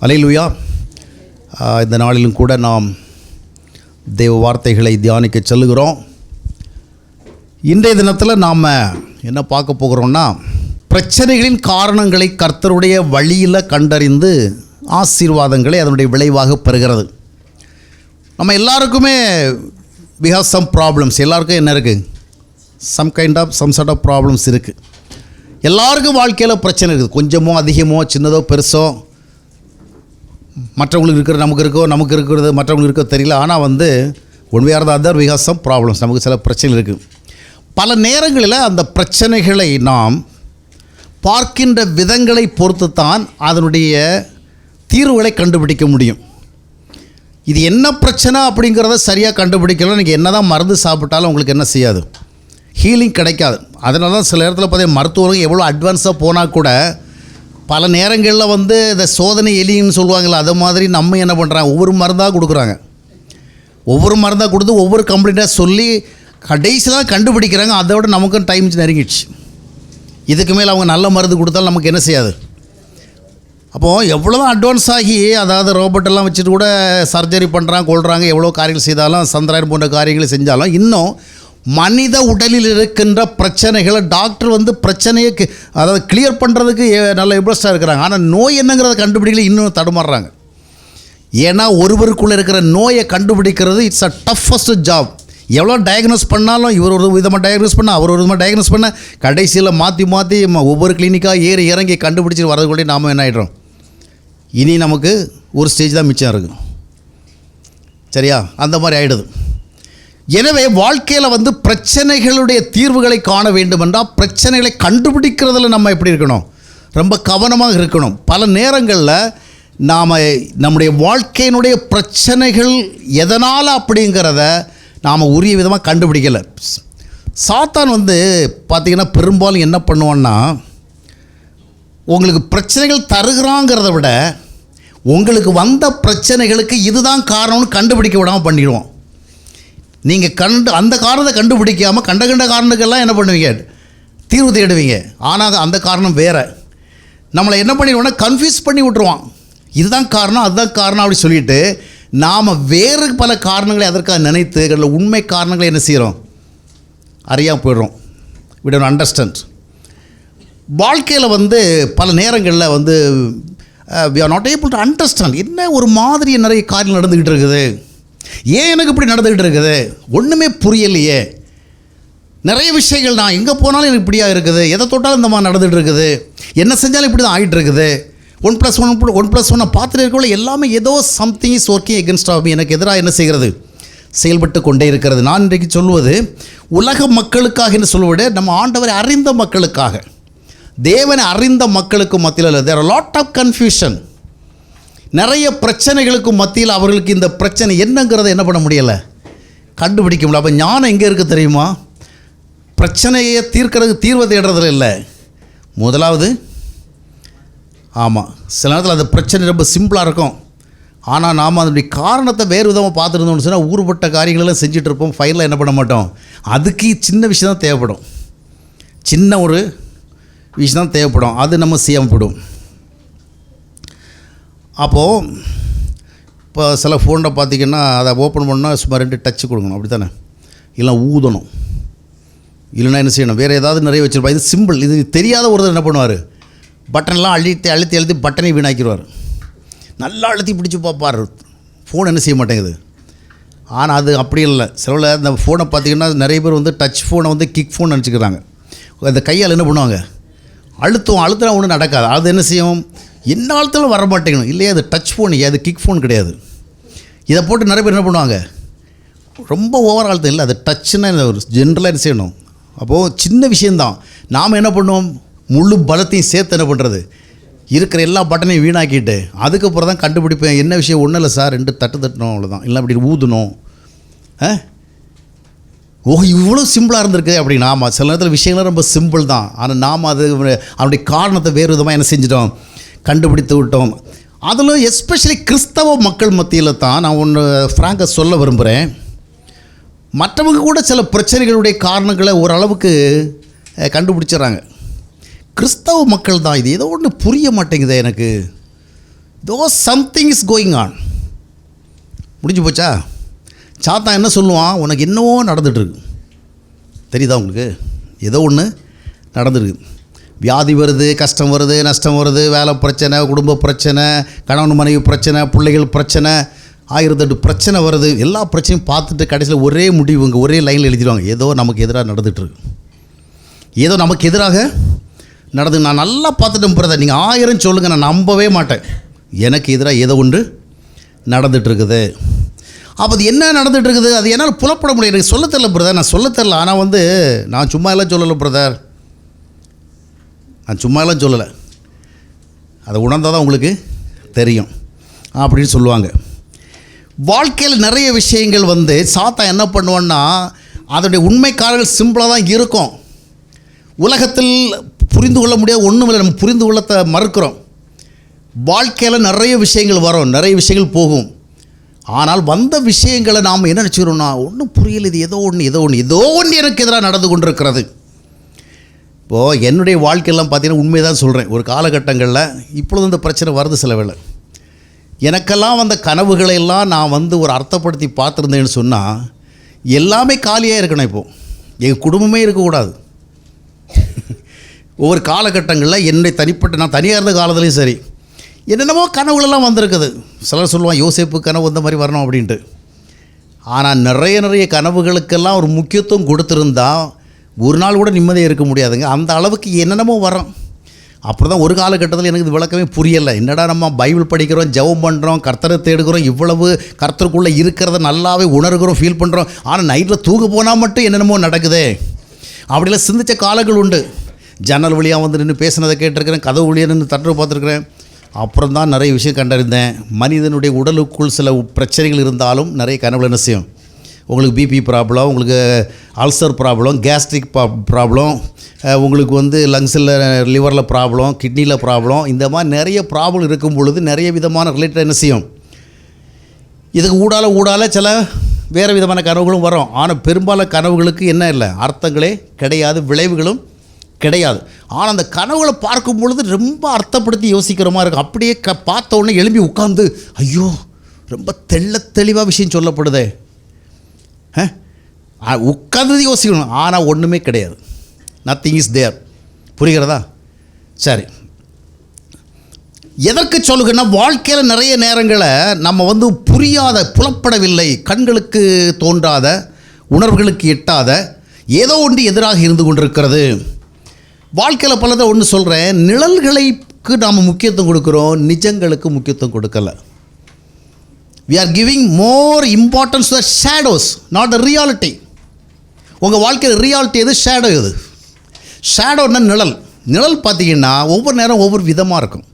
அல்லேலூயா. இந்த நாளிலும் கூட நாம் தேவ வார்த்தைகளை தியானிக்க செல்லுகிறோம். இன்றைய தினத்தில் நாம் என்ன பார்க்க போகிறோம்னா, பிரச்சனைகளின் காரணங்களை கர்த்தருடைய வழியில் கண்டறிந்து ஆசீர்வாதங்களை அதனுடைய விளைவாக பெறுகிறது. நம்ம எல்லாருக்குமே we have some problems. எல்லாருக்கும் என்ன இருக்குது? some sort of problems இருக்குது. எல்லாருக்கும் வாழ்க்கையில் பிரச்சனை இருக்குது. கொஞ்சமோ அதிகமோ சின்னதோ பெருசோ, மற்றவங்களுக்கு இருக்கிற நமக்கு இருக்கிறது மற்றவங்களுக்கு இருக்கோ தெரியல. ஆனால் one way or the other we have some problems. நமக்கு சில பிரச்சனை இருக்குது. பல நேரங்களில் அந்த பிரச்சனைகளை நாம் பார்க்கின்ற விதங்களை பொறுத்து தான் அதனுடைய தீர்வுகளை கண்டுபிடிக்க முடியும். இது என்ன பிரச்சனை அப்படிங்கிறத சரியாக கண்டுபிடிக்கலாம். நீங்கள் என்ன தான் மருந்து சாப்பிட்டாலும் உங்களுக்கு என்ன செய்யாது, ஹீலிங் கிடைக்காது. அதனால தான் சில நேரத்தில் பார்த்தீங்கன்னா மருத்துவர்கள் எவ்வளோ அட்வான்ஸாக போனால் கூட பல நேரங்களில் இந்த சோதனை எலின்னு சொல்லுவாங்கள்ல, அது மாதிரி நம்ம என்ன பண்ணுறாங்க, ஒவ்வொரு மருந்தாக கொடுக்குறாங்க. ஒவ்வொரு மருந்தாக கொடுத்து ஒவ்வொரு கம்ப்ளீட்டாக சொல்லி கடைசியில் தான் கண்டுபிடிக்கிறாங்க. அதோட நமக்கும் டைம் நெருங்கிடுச்சு. இதுக்கு மேலே அவங்க நல்ல மருந்து கொடுத்தாலும் நமக்கு என்ன செய்யாது. அப்போது எவ்வளோ தான் அட்வான்ஸ் ஆகி, அதாவது ரோபோட்டெல்லாம் வச்சுட்டு கூட சர்ஜரி பண்ணுறாங்க, கொள்கிறாங்க, எவ்வளோ காரியங்கள் செய்தாலும், சந்திராயன் போன்ற காரியங்களை செஞ்சாலும், இன்னும் மனித உடலில் இருக்கின்ற பிரச்சனைகளை டாக்டர் பிரச்சனையை அதாவது கிளியர் பண்ணுறதுக்கு நல்ல இன்ட்ரெஸ்டாக இருக்கிறாங்க. ஆனால் நோய் என்னங்கிறத கண்டுபிடிக்கல, இன்னும் தடுமாறுறாங்க. ஏன்னா ஒருவருக்குள்ளே இருக்கிற நோயை கண்டுபிடிக்கிறது இட்ஸ் அ டஃபஸ்ட் ஜாப். எவ்வளோ டயக்னோஸ் பண்ணாலும் இவர் ஒரு விதமாக டயக்னோஸ் பண்ண, அவர் ஒரு விதமாக டயக்னோஸ் பண்ண, கடைசியில் மாற்றி ஒவ்வொரு கிளினிக்காக ஏறி இறங்கி கண்டுபிடிச்சிட்டு வரதுக்குள்ளே நாம் என்ன ஆகிடுறோம், இனி நமக்கு ஒரு ஸ்டேஜ் தான் மிச்சம் இருக்குது. சரியா? அந்த மாதிரி ஆகிடுது. எனவே வாழ்க்கையில் பிரச்சனைகளுடைய தீர்வுகளை காண வேண்டுமென்றால் பிரச்சனைகளை கண்டுபிடிக்கிறதுல நம்ம எப்படி இருக்கணும், ரொம்ப கவனமாக இருக்கணும். பல நேரங்களில் நாம் நம்முடைய வாழ்க்கையினுடைய பிரச்சனைகள் எதனால் அப்படிங்கிறத நாம் உரிய விதமாக கண்டுபிடிக்கலை. சாத்தான் பார்த்திங்கன்னா பெரும்பாலும் என்ன பண்ணுவான்னா, உங்களுக்கு பிரச்சனைகள் தருகிறாங்கிறத விட உங்களுக்கு வந்த பிரச்சனைகளுக்கு இதுதான் காரணம்னு கண்டுபிடிக்க விடாமல் பண்ணிடுவோம். நீங்கள் அந்த காரணத்தை கண்டுபிடிக்காமல் கண்ட காரணத்துக்கெல்லாம் என்ன பண்ணுவீங்க, தீர்வு தேடுவீங்க. ஆனால் அந்த காரணம் வேறு. நம்மளை என்ன பண்ணிடுவோம்னா கன்ஃபியூஸ் பண்ணி விட்டுருவான். இதுதான் காரணம், அதுதான் காரணம் அப்படி சொல்லிவிட்டு நாம் வேறு பல காரணங்களை அதற்காக நினைத்து அதில் உண்மை காரணங்களை என்ன செய்கிறோம், அறியாமல் போயிடுறோம். we don't understand. வாழ்க்கையில் பல நேரங்களில் we are not able to understand. என்ன ஒரு மாதிரி நிறைய காரியம் நடந்துக்கிட்டு இருக்குது, ஏன் எனக்கு இப்படி நடந்துக்கிட்டு இருக்குது, ஒன்றுமே புரியலையே. நிறைய விஷயங்கள் நான் எங்கே போனாலும் எனக்கு இப்படியா இருக்குது, எதை தொட்டாலும் இந்த மாதிரி நடந்துகிட்டு இருக்குது, என்ன செஞ்சாலும் இப்படி தான் ஆகிட்டு இருக்குது. 1+1 பார்த்துட்டு இருக்கக்குள்ள எல்லாமே ஏதோ something is working against of me, எனக்கு எதிராக என்ன செய்கிறது, செயல்பட்டு கொண்டே இருக்கிறது. நான் இன்றைக்கு சொல்வது உலக மக்களுக்காக என்று சொல்வதை நம்ம ஆண்டவரை அறிந்த மக்களுக்காக, தேவனை அறிந்த மக்களுக்கு மத்தியில் there are lot of confusion. நிறைய பிரச்சனைகளுக்கு மத்தியில் அவர்களுக்கு இந்த பிரச்சனை என்னங்கிறத என்ன பண்ண முடியலை, கண்டுபிடிக்க முடியல. அப்போ ஞானம் எங்கே இருக்குது தெரியுமா? பிரச்சனையை தீர்க்கிறதுக்கு தீர்வை தேடுறதுல இல்லை. முதலாவது ஆமாம், சில நேரத்தில் அந்த பிரச்சனை ரொம்ப சிம்பிளாக இருக்கும். ஆனால் நாம் அதனுடைய காரணத்தை வேறு விதமாக பார்த்துருந்தோம்னு சொன்னால் ஊறுபட்ட காரியங்களெல்லாம் செஞ்சுட்டு இருப்போம். ஃபைனலாக என்ன பண்ண மாட்டோம், அதுக்கு சின்ன விஷயம் தான் தேவைப்படும், சின்ன ஒரு விஷயம் தான் தேவைப்படும், அது நம்ம செய்யாமல் போடும். அப்போது இப்போ சில ஃபோனில் பார்த்திங்கன்னா அதை ஓப்பன் பண்ணால் சும்மா 2 டச்சு கொடுக்கணும், அப்படி தானே, இல்லை ஊதணும், இல்லைன்னா என்ன செய்யணும், வேறு ஏதாவது நிறைய வச்சுருப்பா. இது சிம்பிள். இது தெரியாத ஒருத்தர் என்ன பண்ணுவார், பட்டன்லாம் அழுத்தி பட்டனை வீணாக்கிடுவார். நல்லா அழுத்தி பிடிச்சி பார்ப்பார், ஃபோன் என்ன செய்ய மாட்டேங்குது. ஆனால் அது அப்படி இல்லை. சில இந்த ஃபோனை பார்த்திங்கன்னா நிறைய பேர் டச் ஃபோனை கிக் ஃபோன் நினச்சிக்கிறாங்க. அந்த கையால் என்ன பண்ணுவாங்க, அழுத்தினா ஒன்றும் நடக்காது. அது என்ன செய்யும், என்ன அழுத்தாலும் வர மாட்டேங்கணும். இல்லையா, அது டச் ஃபோன், அது கிக் ஃபோன் கிடையாது. இதை போட்டு நிறைய பேர் என்ன பண்ணுவாங்க, ரொம்ப ஓவர் அழுத்தம் இல்லை, அது டச்சுன்னா ஒரு ஜென்ரலாக என்ன செய்யணும். அப்போது சின்ன விஷயந்தான், நாம் என்ன பண்ணுவோம், முழு பலத்தையும் சேர்த்து என்ன பண்ணுறது, இருக்கிற எல்லா பட்டனையும் வீணாக்கிட்டு அதுக்கப்புறம் தான் கண்டுபிடிப்பேன் என்ன விஷயம். ஒன்றும் இல்லை சார், 2 தட்டு தட்டணும், அவ்வளோதான், இல்லை அப்படி ஊதணும். இவ்வளோ சிம்பிளாக இருந்திருக்கு அப்படின்னு. ஆமாம், சில நேரத்தில் விஷயங்கள்லாம் ரொம்ப சிம்பிள் தான். ஆனால் நாம் அதனுடைய காரணத்தை வேறு விதமாக என்ன செஞ்சிட்டோம், கண்டுபிடித்து விட்டோம். அதில் எஸ்பெஷலி கிறிஸ்தவ மக்கள் மத்தியில் தான் நான் ஒன்று ஃப்ராங்காக சொல்ல விரும்புகிறேன். மற்றவங்க கூட சில பிரச்சனைகளுடைய காரணங்களை ஓரளவுக்கு கண்டுபிடிச்சிட்றாங்க. கிறிஸ்தவ மக்கள் தான் இது ஏதோ ஒன்று புரிய மாட்டேங்குது எனக்கு, தோ சம்திங் இஸ் கோயிங் ஆன். முடிஞ்சு போச்சா? சாத்தான் என்ன சொல்லுவான்? உனக்கு என்னவோ நடந்துகிட்ருக்கு. தெரியுதா உங்களுக்கு? ஏதோ ஒன்று நடந்துருக்கு. வியாதி வருது, கஷ்டம் வருது, நஷ்டம் வருது, வேலை பிரச்சனை, குடும்ப பிரச்சனை, கணவன் மனைவி பிரச்சனை, பிள்ளைகள் பிரச்சனை, 1008 பிரச்சனை வருது. எல்லா பிரச்சனையும் பார்த்துட்டு கடைசியில் ஒரே முடிவுங்க, ஒரே லைனில் எழுதிடுவாங்க, ஏதோ நமக்கு எதிராக நடந்துகிட்ருக்கு, ஏதோ நமக்கு எதிராக நடந்து. நான் நல்லா பார்த்துட்டேன் பிரதர், நீங்கள் 1000 சொல்லுங்கள், நான் நம்பவே மாட்டேன், எனக்கு எதிராக ஏதோ ஒன்று நடந்துகிட்ருக்குது. அப்போ அது என்ன நடந்துகிட்ருக்குது? அது என்னால் புலப்பட முடியாது, எனக்கு சொல்ல தெரில பிரதர், நான் சொல்ல தெரில. ஆனால் நான் சும்மா எல்லாம் சொல்லலை பிரதர், நான் சும்மா எல்லாம் சொல்லலை, அதை உணர்ந்தால் தான் உங்களுக்கு தெரியும் அப்படின்னு சொல்லுவாங்க. வாழ்க்கையில் நிறைய விஷயங்கள் சாத்தான் என்ன பண்ணுவான்னா, அதனுடைய உண்மை காரணங்கள் சிம்பிளாக தான் இருக்கும். உலகத்தில் புரிந்து கொள்ள முடியாது ஒன்றும் இல்லை, நம்ம புரிந்து கொள்ளத்தை மறுக்கிறோம். வாழ்க்கையில் நிறைய விஷயங்கள் வரும், நிறைய விஷயங்கள் போகும். ஆனால் வந்த விஷயங்களை நாம் என்ன நினச்சிக்கிறோம்னா, ஒன்றும் புரியல, இது ஏதோ ஒன்று எனக்கு எதிராக நடந்து கொண்டிருக்கிறது. இப்போது என்னுடைய வாழ்க்கையெல்லாம் பார்த்தீங்கன்னா உண்மையை தான் சொல்கிறேன். ஒரு காலகட்டங்களில் இப்பொழுது இந்த பிரச்சனை வருது சில வேளை. எனக்கெல்லாம் வந்த கனவுகளை எல்லாம் நான் ஒரு அர்த்தப்படுத்தி பார்த்துருந்தேன்னு சொன்னால் எல்லாமே காலியாக இருக்கணும். இப்போது எங்கள் குடும்பமே இருக்கக்கூடாது. ஒவ்வொரு காலகட்டங்களில் என்னுடைய தனிப்பட்ட, நான் தனியாக இருந்த காலத்துலேயும் சரி, என்னென்னமோ கனவுகளெல்லாம் வந்திருக்குது. சிலர் சொல்லுவான் யோசேப்பு கனவு இந்த மாதிரி வரணும் அப்படின்ட்டு. ஆனால் நிறைய கனவுகளுக்கெல்லாம் ஒரு முக்கியத்துவம் கொடுத்துருந்தா ஒரு நாள் கூட நிம்மதியாக இருக்க முடியாதுங்க. அந்த அளவுக்கு என்னென்னமோ வரோம். அப்புறம் தான் ஒரு காலகட்டத்தில் எனக்கு இது விளக்கமே புரியலை. என்னடா நம்ம பைபிள் படிக்கிறோம், ஜெபம் பண்ணுறோம், கர்த்தரை தேடுகிறோம், இவ்வளவு கர்த்தருக்குள்ளே இருக்கிறத நல்லாவே உணர்கிறோம், ஃபீல் பண்ணுறோம். ஆனால் நைட்டில் தூங்க போனால் மட்டும் என்னென்னமோ நடக்குதே அப்படிலாம் சிந்தித்த காலங்கள் உண்டு. ஜன்னல் வழியாக நின்று பேசினதை கேட்டிருக்கிறேன், கதவு வழியாக நின்று தட்டு பார்த்துருக்குறேன். அப்புறம் தான் நிறைய விஷயம் கண்டறிந்தேன். மனிதனுடைய உடலுக்குள் சில பிரச்சனைகள் இருந்தாலும் நிறைய கனவுல என்ன செய்யும், உங்களுக்கு பிபி ப்ராப்ளம், உங்களுக்கு அல்சர் ப்ராப்ளம், கேஸ்ட்ரிக் ப்ராப்ளம், உங்களுக்கு லங்ஸில் லிவரில் ப்ராப்ளம், கிட்னியில் ப்ராப்ளம், இந்த மாதிரி நிறைய ப்ராப்ளம் இருக்கும் பொழுது நிறைய விதமான ரிலேட்டட் என்ன செய்யும், இதுக்கு ஊடால சில வேறு விதமான கனவுகளும் வரும். ஆனால் பெரும்பாலான கனவுகளுக்கு என்ன இல்லை, அர்த்தங்களே கிடையாது, விளைவுகளும் கிடையாது. ஆனால் அந்த கனவுகளை பார்க்கும் பொழுது ரொம்ப அர்த்தப்படுத்தி யோசிக்கிற மாதிரி இருக்கும். அப்படியே பார்த்த உடனே எழும்பி உட்காந்து ஐயோ ரொம்ப தெளிவாக விஷயம் சொல்லப்படுதே, உட்காந்து யோசிக்கணும். ஆனால் ஒன்றுமே கிடையாது, நத்திங் இஸ் தேர். புரிகிறதா? சரி, எதற்கு சொல்லுங்கன்னா, வாழ்க்கையில் நிறைய நேரங்களை நம்ம புரியாத, புலப்படவில்லை, கண்களுக்கு தோன்றாத, உணர்வுகளுக்கு எட்டாத ஏதோ ஒன்று எதிராக இருந்து கொண்டிருக்கிறது. வாழ்க்கையில் பலதை ஒன்று சொல்கிறேன், நிழல்களுக்கு நாம் முக்கியத்துவம் கொடுக்குறோம், நிஜங்களுக்கு முக்கியத்துவம் கொடுக்கலை. We are giving more importance to the shadows, not the reality. உங்கள் வாழ்க்கையில் ரியாலிட்டி எது, ஷேடோ எது? ஷேடோன்னா நிழல் பார்த்தீங்கன்னா ஒவ்வொரு நேரம் ஒவ்வொரு விதமாக இருக்கும்.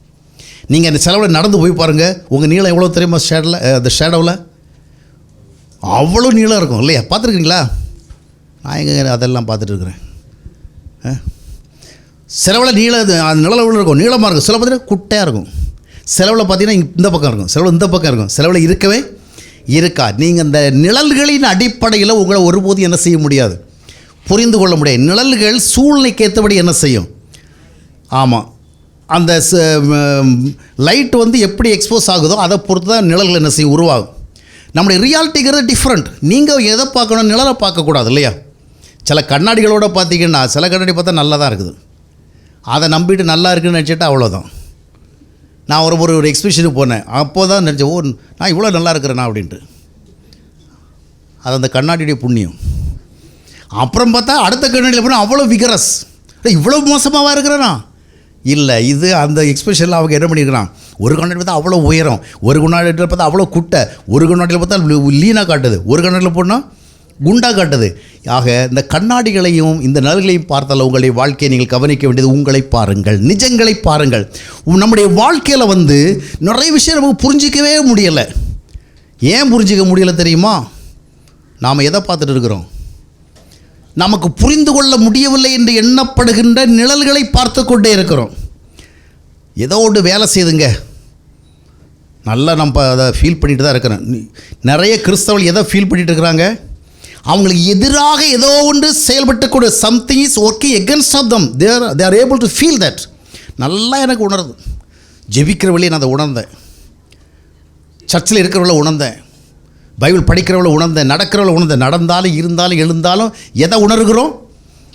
நீங்கள் அந்த செலவில் நடந்து போய் பாருங்கள், உங்கள் நீளம் எவ்வளோ தெரியுமா? அந்த ஷேடோவில் அவ்வளோ நீளம் இருக்கும் இல்லையா? பார்த்துருக்கீங்களா? நான் எங்கே அதெல்லாம் பார்த்துட்டு இருக்கிறேன். செலவில் நிழல் எவ்வளோ இருக்கும், நீளமாக இருக்கும். சில பார்த்தீங்கன்னா குட்டையாக இருக்கும். செலவில் பார்த்தீங்கன்னா இந்த பக்கம் இருக்கும், செலவில் இந்த பக்கம் இருக்கும். செலவில் இருக்கவே இருக்கா. நீங்கள் இந்த நிழல்களின் அடிப்படையில் உங்களை ஒருபோதும் என்ன செய்ய முடியாது, புரிந்து கொள்ள முடியாது. நிழல்கள் சூழ்நிலைக்கு ஏற்றபடி என்ன செய்யும், ஆமாம், அந்த லைட் எப்படி எக்ஸ்போஸ் ஆகுதோ அதை பொறுத்து தான் நிழல்கள் என்ன செய்யும், உருவாகும். நம்முடைய ரியாலிட்டிங்கிறது டிஃப்ரெண்ட். நீங்கள் எதை பார்க்கணும், நிழலை பார்க்கக்கூடாது இல்லையா? சில கண்ணாடிகளோடு பார்த்தீங்கன்னா, சில கண்ணாடி பார்த்தா நல்லா தான் இருக்குது, அதை நம்பிட்டு நல்லா இருக்குதுன்னு நினச்சிட்டு அவ்வளோதான். நான் ஒரு எக்ஸிபிஷனுக்கு போனேன், அப்போ தான் நினச்சேன், ஓ நான் இவ்வளோ நல்லா இருக்கிறேனா அப்படின்ட்டு. அது அந்த கண்ணாடியுடைய புண்ணியம். அப்புறம் பார்த்தா அடுத்த கண்ணாடியில் போனால் அவ்வளோ விகரஸ், இவ்வளோ மோசமாக இருக்கிறேனா இல்லை. இது அந்த எக்ஸிபிஷனில் அவங்க என்ன பண்ணியிருக்கிறான், ஒரு கண்ணாடி பார்த்தா அவ்வளோ உயரம், ஒரு கண்ணாடியில் பார்த்தா அவ்வளோ குட்டை, ஒரு கண்ணாடியில் பார்த்தா லீனாக காட்டுது, ஒரு கண்ணாடியில் போனால் குண்டா காட்டுது. ஆக இந்த கண்ணாடிகளையும் இந்த நிழல்களையும் பார்த்தால் உங்களுடைய வாழ்க்கையை நீங்கள் கவனிக்க வேண்டியது, உங்களை பாருங்கள், நிஜங்களை பாருங்கள். நம்முடைய வாழ்க்கையில் நிறைய விஷயம் நமக்கு புரிஞ்சிக்கவே முடியலை. ஏன் புரிஞ்சிக்க முடியலை தெரியுமா? நாம் எதை பார்த்துட்டு இருக்கிறோம், நமக்கு புரிந்து கொள்ள முடியவில்லை என்று எண்ணப்படுகின்ற நிழல்களை பார்த்து கொண்டே இருக்கிறோம். ஏதோ ஒன்று வேலை செய்துங்க, நல்லா நம்ம அதை ஃபீல் பண்ணிட்டு தான் இருக்கிறோம். நிறைய கிறிஸ்தவர்கள் எதை ஃபீல் பண்ணிட்டு இருக்கிறாங்க, அவங்களுக்கு எதிராக ஏதோ ஒன்று செயல்பட்டு கூட, something is working against of them, they are able to feel that. நல்லா எனக்கு உணருது, ஜெபிக்கிற வழியை நான் அதை உணர்ந்தேன். சர்ச்சில் இருக்கிறவளை உணர்ந்தேன், பைபிள் படிக்கிறவளை உணர்ந்தேன், நடக்கிறவளை உணர்ந்தேன். நடந்தாலும் இருந்தாலும் எழுந்தாலும் எதை உணர்கிறோம்?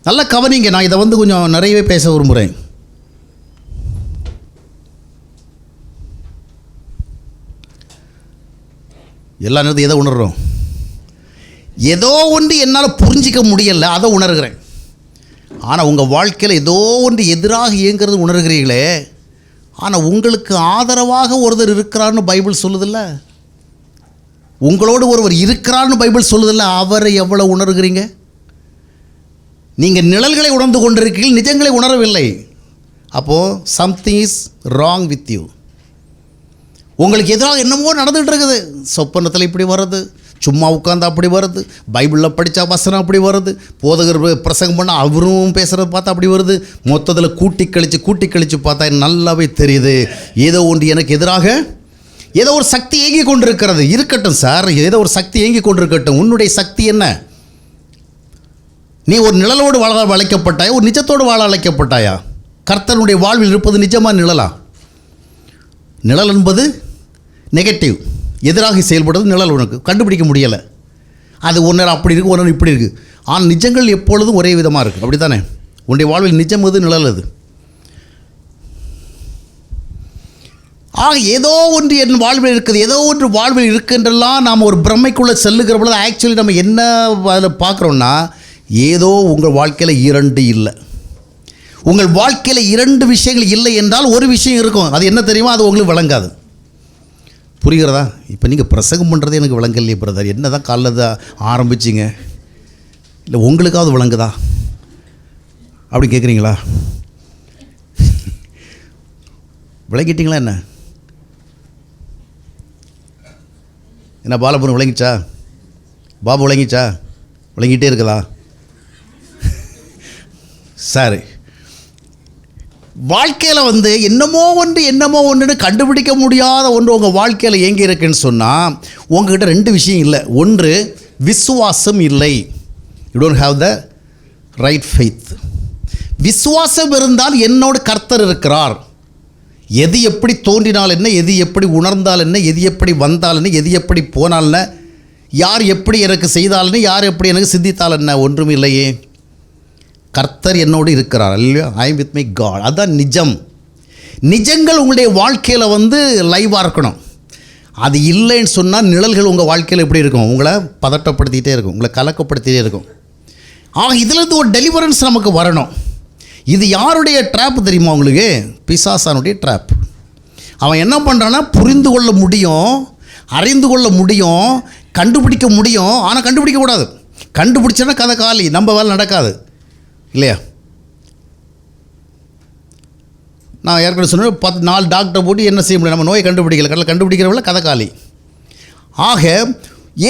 நல்லா கவனிங்க. நான் இதை கொஞ்சம் நிறையவே பேச விரும்புகிறேன். எல்லா நேரத்தையும் எதை உணர்கிறோம்? ஏதோ ஒன்று என்னால் புரிஞ்சிக்க முடியலை, அதை உணர்கிறேன். ஆனால் உங்கள் வாழ்க்கையில் ஏதோ ஒன்று எதிராக இயங்கிறது உணர்கிறீங்களே, ஆனால் உங்களுக்கு ஆதரவாக ஒருத்தர் இருக்கிறார்னு பைபிள் சொல்லுதில்ல, உங்களோடு ஒருவர் இருக்கிறார்னு பைபிள் சொல்லுதில்ல, அவரை எவ்வளோ உணர்கிறீங்க? நீங்கள் நிழல்களை உணர்ந்து கொண்டிருக்கீர்கள், நிஜங்களை உணரவில்லை. அப்போது something is wrong with you. உங்களுக்கு எதிராக என்னமோ நடந்துகிட்டு இருக்குது. சொப்பனத்தில் இப்படி வருது, சும்மா உட்காந்து அப்படி வருது, பைபிளில் படித்தா வசனம் அப்படி வருது, போதகர் பிரசங்கம் பண்ணால் அவரும் பேசுகிறத பார்த்தா அப்படி வருது. மொத்தத்தில் கூட்டி கழித்து பார்த்தா நல்லாவே தெரியுது ஏதோ ஒன்று எனக்கு எதிராக ஏதோ ஒரு சக்தி இயங்கி கொண்டிருக்கிறது. இருக்கட்டும் சார், ஏதோ ஒரு சக்தி இயங்கி கொண்டிருக்கட்டும். உன்னுடைய சக்தி என்ன? நீ ஒரு நிழலோடு வாழ அழைக்கப்பட்டாயா, ஒரு நிஜத்தோடு வாழ அழைக்கப்பட்டாயா? கர்த்தனுடைய வாழ்வில் இருப்பது நிஜமாக நிழலா? நிழல் என்பது நெகட்டிவ், எதிராக செயல்படுறது நிழல். உனக்கு கண்டுபிடிக்க முடியலை. அது ஒரு நேரம் அப்படி இருக்குது, ஒரு நேரம் இப்படி இருக்குது. ஆனால் நிஜங்கள் எப்பொழுதும் ஒரே விதமாக இருக்குது. அப்படி தானே? உன்னுடைய வாழ்வில் நிஜம் எது, நிழல் அது. ஆக ஏதோ ஒன்று என் வாழ்வில் இருக்குது, ஏதோ ஒன்று வாழ்வில் இருக்குன்றெல்லாம் நாம் ஒரு பிரமைக்குள்ளே செல்லுகிற பொழுது ஆக்சுவலி நம்ம என்ன அதில் பார்க்குறோன்னா, ஏதோ உங்கள் வாழ்க்கையில் இரண்டு இல்லை. உங்கள் வாழ்க்கையில் இரண்டு விஷயங்கள் இல்லை என்றால் ஒரு விஷயம் இருக்கும். அது என்ன தெரியுமா? அது உங்களுக்கு விளங்காது. புரிகிறதா? இப்போ நீங்கள் பிரசங்கம் பண்ணுறது எனக்கு விளங்கலையே பிரதர், என்ன தான் காலைல ஆரம்பிச்சிங்க, இல்லை உங்களுக்காவது விளங்குதா அப்படி கேட்குறீங்களா? விளங்கிட்டீங்களா? என்ன பாலபுரம் விளங்கிச்சா? பாபு விளங்கிச்சா? விளங்கிட்டே இருக்குதா? சரி. வாழ்க்கையில் என்னமோ ஒன்றுன்னு கண்டுபிடிக்க முடியாத ஒன்று உங்கள் வாழ்க்கையில் எங்கே இருக்குன்னு சொன்னால், உங்கள்கிட்ட ரெண்டு விஷயம் இல்லை. ஒன்று விசுவாசம் இல்லை. You don't have the right faith. விசுவாசம் இருந்தால் என்னோட கர்த்தர் இருக்கிறார். எது எப்படி தோன்றினால் என்ன, எது எப்படி உணர்ந்தால் என்ன, எது எப்படி வந்தால் என்ன, எது எப்படி போனால் என்ன, யார் எப்படி எனக்கு செய்தால் என்ன, யார் எப்படி எனக்கு சிந்தித்தால் என்ன, ஒன்றும் இல்லையே. கர்த்தர் என்னோடு இருக்கிறார். இல்லையா? I am with my God. அதுதான் நிஜம். நிஜங்கள் உங்களுடைய வாழ்க்கையில் லைவாக இருக்கணும். அது இல்லைன்னு சொன்னால் நிழல்கள் உங்கள் வாழ்க்கையில் எப்படி இருக்கும்? உங்களை பதட்டப்படுத்திகிட்டே இருக்கும், உங்களை கலக்கப்படுத்திகிட்டே இருக்கும். ஆக இதிலேருந்து ஒரு டெலிவரன்ஸ் நமக்கு வரணும். இது யாருடைய ட்ராப் தெரியுமா உங்களுக்கு? பிசாசானுடைய ட்ராப். அவன் என்ன பண்ணுறான்னா, புரிந்து கொள்ள முடியும், அறிந்து கொள்ள முடியும், கண்டுபிடிக்க முடியும், ஆனால் கண்டுபிடிக்கக்கூடாது. கண்டுபிடிச்சோன்னா கதை காலி, நம்ம வேலை நடக்காது. இல்லையா? நான் ஏற்கனவே சொன்னேன், 4 டாக்டர் போட்டு என்ன செய்ய முடியும்? நம்ம நோயை கண்டுபிடிக்கல, கண்டுபிடிக்கிறவங்கள கதை காலி. ஆக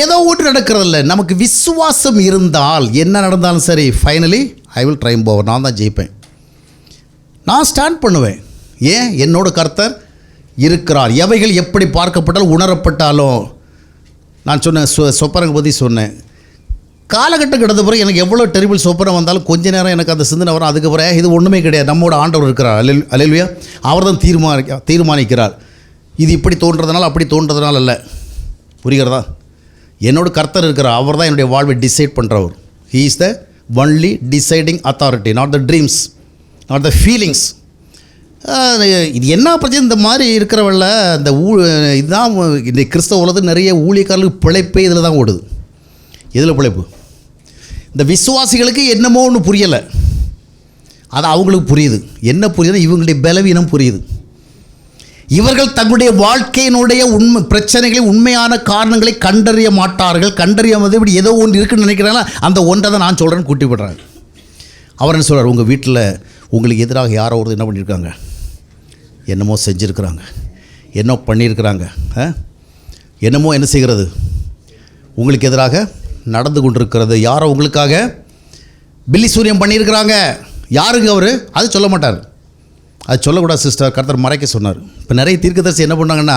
ஏதோ ஒன்று நடக்கிறதில்ல. நமக்கு விசுவாசம் இருந்தால் என்ன நடந்தாலும் சரி, ஃபைனலி ஐ வில் ட்ரைம் ஓவர். நான் தான் ஜெயிப்பேன், நான் ஸ்டாண்ட் பண்ணுவேன். ஏன்? என்னோட கர்த்தர் இருக்கிறார். எவைகள் எப்படி பார்க்கப்பட்டாலும் உணரப்பட்டாலும், நான் சொன்னேன் சொப்பனங்களை பற்றி சொன்னேன். காலகட்டம் கிடந்த பிறகு எனக்கு எவ்வளோ டெரிபிள் சொப்பனம் வந்தாலும் கொஞ்ச நேரம் எனக்கு அந்த சிந்தனை வரும். அதுக்கு பிறகு இது ஒன்றுமே கிடையாது, நம்மோட ஆண்டவர் இருக்கிறார். அல்லேலூயா. அவர் தான் தீர்மானிக்கிறார். இது இப்படி தோன்றதுனால அப்படி தோன்றதுனால அல்ல. புரிகிறதா? என்னோட கர்த்தர் இருக்கிறார். அவர் தான் என்னுடைய வாழ்வை டிசைட் பண்ணுறவர். He is the only deciding authority, not the dreams, not the feelings. இது என்ன பிரச்சனை? இந்த மாதிரி இருக்கிறவள்ள இந்த இதுதான் இந்த கிறிஸ்தவ உலகத்தில் நிறைய ஊழியக்காரர்களுக்கு பிழைப்பே இதில் தான் ஓடுது. எதில் பிழைப்பு? இந்த விசுவாசிகளுக்கு என்னமோ ஒன்று புரியலை, அது அவங்களுக்கு புரியுது. என்ன புரியுதுன்னா, இவங்களுடைய பலவீனம் புரியுது. இவர்கள் தங்களுடைய வாழ்க்கையினுடைய பிரச்சனைகளை, உண்மையான காரணங்களை கண்டறிய மாட்டார்கள். கண்டறியாமல் இப்படி ஏதோ ஒன்று இருக்குன்னு நினைக்கிறாங்களா, அந்த ஒன்றை தான் நான் சொல்கிறேன்னு கூட்டி விடுறாங்க. அவர் என்ன சொல்கிறார்? உங்கள் வீட்டில் உங்களுக்கு எதிராக யாரோ ஒரு என்ன பண்ணியிருக்காங்க, என்னமோ செஞ்சுருக்கிறாங்க, என்ன பண்ணியிருக்கிறாங்க, என்னமோ என்ன செய்கிறது உங்களுக்கு எதிராக நடந்து கொண்டிருக்கிறது. யாரோ உங்களுக்காக பில்லி சூரியம் பண்ணியிருக்கிறாங்க. யாருங்க அவர்? அது சொல்ல மாட்டார். அது சொல்லக்கூடாது சிஸ்டர், கர்த்தர் மறைக்க சொன்னார். இப்போ நிறைய தீர்க்கதரிசி என்ன பண்ணாங்கன்னா,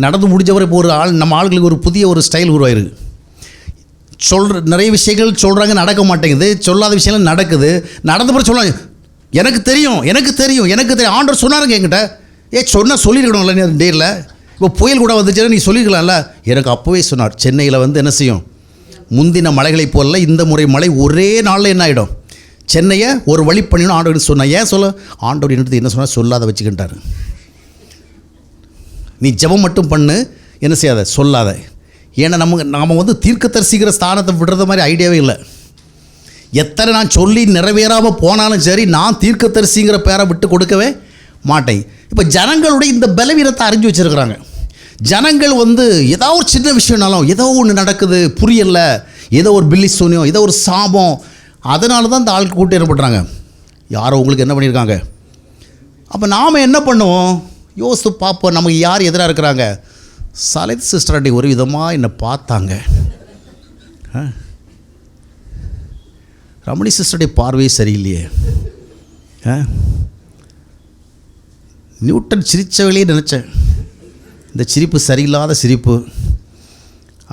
நடந்து முடிஞ்சவரை இப்போ ஒரு நம்ம ஆளுங்களுக்கு ஒரு புதிய ஒரு ஸ்டைல் உருவாயிருக்கு. நிறைய விஷயங்கள் சொல்கிறாங்க, நடக்க மாட்டேங்குது. சொல்லாத விஷயங்கள் நடக்குது. நடந்த பிறகு சொல்லுவாங்க, எனக்கு தெரியும். ஆண்டவர் சொன்னாருங்க என்கிட்ட. சொன்னால் சொல்லியிருக்கணும்ல டேரில். இப்போ புயல் கூட வந்துச்சுன்னா நீ சொல்லிக்கலாம்ல, எனக்கு அப்போவே சொன்னார் சென்னையில் வந்து என்ன செய்யும், முந்தின மழைகளை போல இந்த முறை மழை ஒரே நாளில் என்ன ஆகிடும், சென்னையை ஒரு வழி பண்ணிடணும் ஆண்டவர் சொன்னார். ஏன் சொல்ல, ஆண்டவர் என்ன சொன்னால் சொல்லாத வச்சுக்கிட்டார். நீ ஜெபம் மட்டும் பண்ணு, என்ன செய்யாத, சொல்லாத. ஏன்னா நாம் வந்து தீர்க்கதரிசிக்கிற ஸ்தானத்தை விடுறது மாதிரி ஐடியாவே இல்லை. எத்தனை நான் சொல்லி நிறைவேறாமல் போனாலும் சரி, நான் தீர்க்கதரிசிங்கிற பேரை விட்டு கொடுக்கவே மாட்டேன். இப்போ ஜனங்களுடைய இந்த பலவீனத்தை அறிஞ்சு வச்சுருக்கிறாங்க. ஜனங்கள் வந்து ஏதோ ஒரு சின்ன விஷயம்னாலும் ஏதோ ஒன்று நடக்குது, புரியலை, ஏதோ ஒரு பில்லி சூனியம், ஏதோ ஒரு சாபம், அதனால தான் இந்த ஆளுக்கு கூட்டு என்ன பண்ணுறாங்க, யாரோ உங்களுக்கு என்ன பண்ணியிருக்காங்க. அப்போ நாம் என்ன பண்ணுவோம், யோசித்து பார்ப்போம். நமக்கு யார் எதிராக இருக்கிறாங்க. சலைத் சிஸ்டர் அடி ஒரு விதமாக என்னை பார்த்தாங்க, ரமணி சிஸ்டருடைய பார்வையே சரியில்லையே, நியூட்டன் சிரித்த வேலையே நினச்சேன், இந்த சிரிப்பு சரியில்லாத சிரிப்பு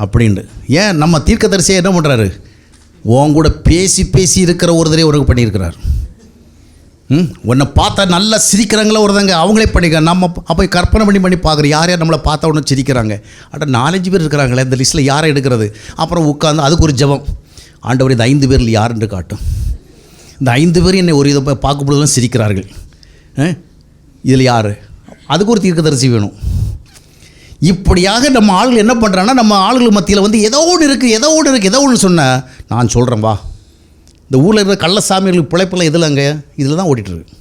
அப்படின்ட்டு. ஏன் நம்ம தீர்க்கதரிசியாக என்ன பண்ணுறாரு, உன் கூட பேசி பேசி இருக்கிற ஒருத்தரே உனக்கு பண்ணியிருக்கிறார். உன்னை பார்த்தா நல்லா சிரிக்கிறாங்களா ஒருத்தங்க, அவங்களே பண்ணிக்க. நம்ம அப்போ கற்பனை பண்ணி பார்க்குறோம், யார் யார் நம்மளை பார்த்தா ஒன்று சிரிக்கிறாங்க. அட 4-5 பேர் இருக்கிறாங்களே, இந்த லிஸ்ட்டில் யாரை எடுக்கிறது. அப்புறம் உட்காந்து அதுக்கு ஒரு ஜெபம், ஆண்டவர் இந்த 5 பேரில் யார் என்று காட்டும். இந்த 5 பேர் என்னை ஒரு இதை பார்க்கும்போதுலாம் சிரிக்கிறார்கள், இதில் யார், அதுக்கு ஒரு தீர்க்கதரிசி வேணும். இப்படியாக நம்ம ஆளுகள் என்ன பண்ணுறாங்கன்னா, நம்ம ஆளுகள் மத்தியில் வந்து ஏதோ ஒன்று இருக்குது, ஏதோ ஒன்று இருக்குது, ஏதோ ஒன்று சொன்ன நான் சொல்கிறேன் வா. இந்த ஊரில் இருக்கிற கள்ளசாமிகளுக்கு பிழைப்பெல்லாம் இதில் அங்கே இதில் தான் ஓடிட்டுருக்கு.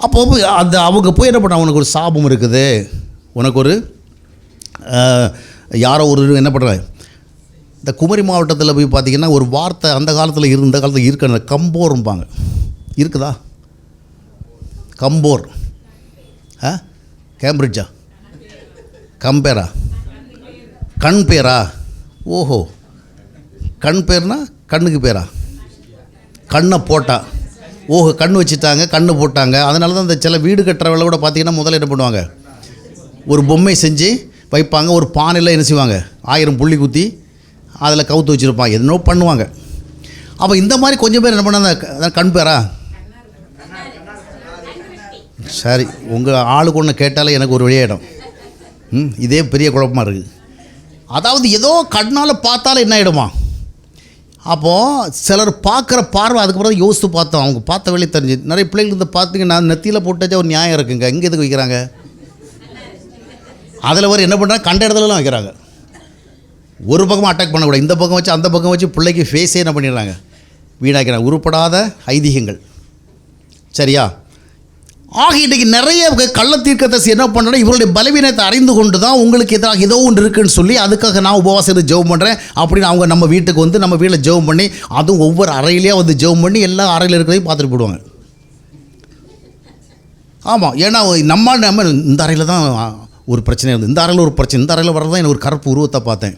அப்போ அந்த அவங்க போய் என்ன பண்ண, உனக்கு ஒரு சாபம் இருக்குது, உனக்கு ஒரு யாரோ ஒரு என்ன பண்ணுறாங்க. இந்த குமரி மாவட்டத்தில் போய் பார்த்திங்கன்னா ஒரு வார்த்தை அந்த காலத்தில் இந்த காலத்தில் இருக்கிற கம்போரும்பாங்க, இருக்குதா? கம்போர், கேம்பிரிட்ஜா, கம்பேரா, கண் பேரா? ஓஹோ, கண் பேர்னா கண்ணுக்கு பேரா, கண்ணை போட்டா, ஓஹோ கண் வச்சுட்டாங்க, கண்ணு போட்டாங்க. அதனால தான் இந்த சில வீடு கட்டுறவளை கூட பார்த்திங்கன்னா முதல்ல என்ன பண்ணுவாங்க, ஒரு பொம்மை செஞ்சு வைப்பாங்க, ஒரு பானையில் என்ன செய்வாங்க, 1000 புள்ளி குத்தி அதில் கவுத்து வச்சுருப்பாங்க, எதுனோ பண்ணுவாங்க. அப்போ இந்த மாதிரி கொஞ்சம் பேர் என்ன பண்ணாங்க, கண் பேரா? சரி, உங்கள் ஆளுக்கு ஒன்று கேட்டாலே எனக்கு ஒரு வெளியிடம், இதே பெரிய குழப்பமாக இருக்குது. அதாவது ஏதோ கண்ணால் பார்த்தாலும் என்ன ஆகிடுமா. அப்போது சிலர் பார்க்குற பார்வை அதுக்கப்புறம் யோசித்து பார்த்தோம், அவங்க பார்த்த வேலையை தெரிஞ்சு. நிறைய பிள்ளைகள் இருந்து பார்த்திங்கன்னா நெத்தியில் போட்டாச்சா ஒரு நியாயம் இருக்குங்க, இங்கே எதுக்கு வைக்கிறாங்க, அதில் வர என்ன பண்ணுறாங்க, கண்ட இடத்துலலாம் வைக்கிறாங்க. ஒரு பக்கமாக அட்டாக் பண்ணக்கூடாது, இந்த பக்கம் வச்சு அந்த பக்கம் வச்சு பிள்ளைக்கு ஃபேஸே என்ன பண்ணிடுறாங்க, வீணாக்கிறாங்க. உருப்படாத ஐதீகங்கள், சரியா? ஆக இன்றைக்கி நிறைய கள்ள தீர்க்கதரிசி என்ன பண்ணுறேன்னா, இவருடைய பலவீனத்தை அறிந்து கொண்டு தான் உங்களுக்கு எதிராக ஏதோ ஒன்று இருக்குன்னு சொல்லி அதுக்காக நான் உபவாசம் ஜெபம் பண்ணுறேன் அப்படின்னு அவங்க நம்ம வீட்டுக்கு வந்து நம்ம வீட்டில் ஜெபம் பண்ணி, அதுவும் ஒவ்வொரு அறையிலேயே வந்து ஜெபம் பண்ணி எல்லா அறையில் இருக்கிறதையும் பார்த்துட்டு போடுவாங்க. ஆமாம், ஏன்னா நம்ம இந்த அறையில் தான் ஒரு பிரச்சனை இருந்தது, இந்த அறையில் ஒரு பிரச்சனை, இந்த அறையில் வர்றதான் எனக்கு ஒரு கருப்பு உருவத்தை பார்த்தேன்,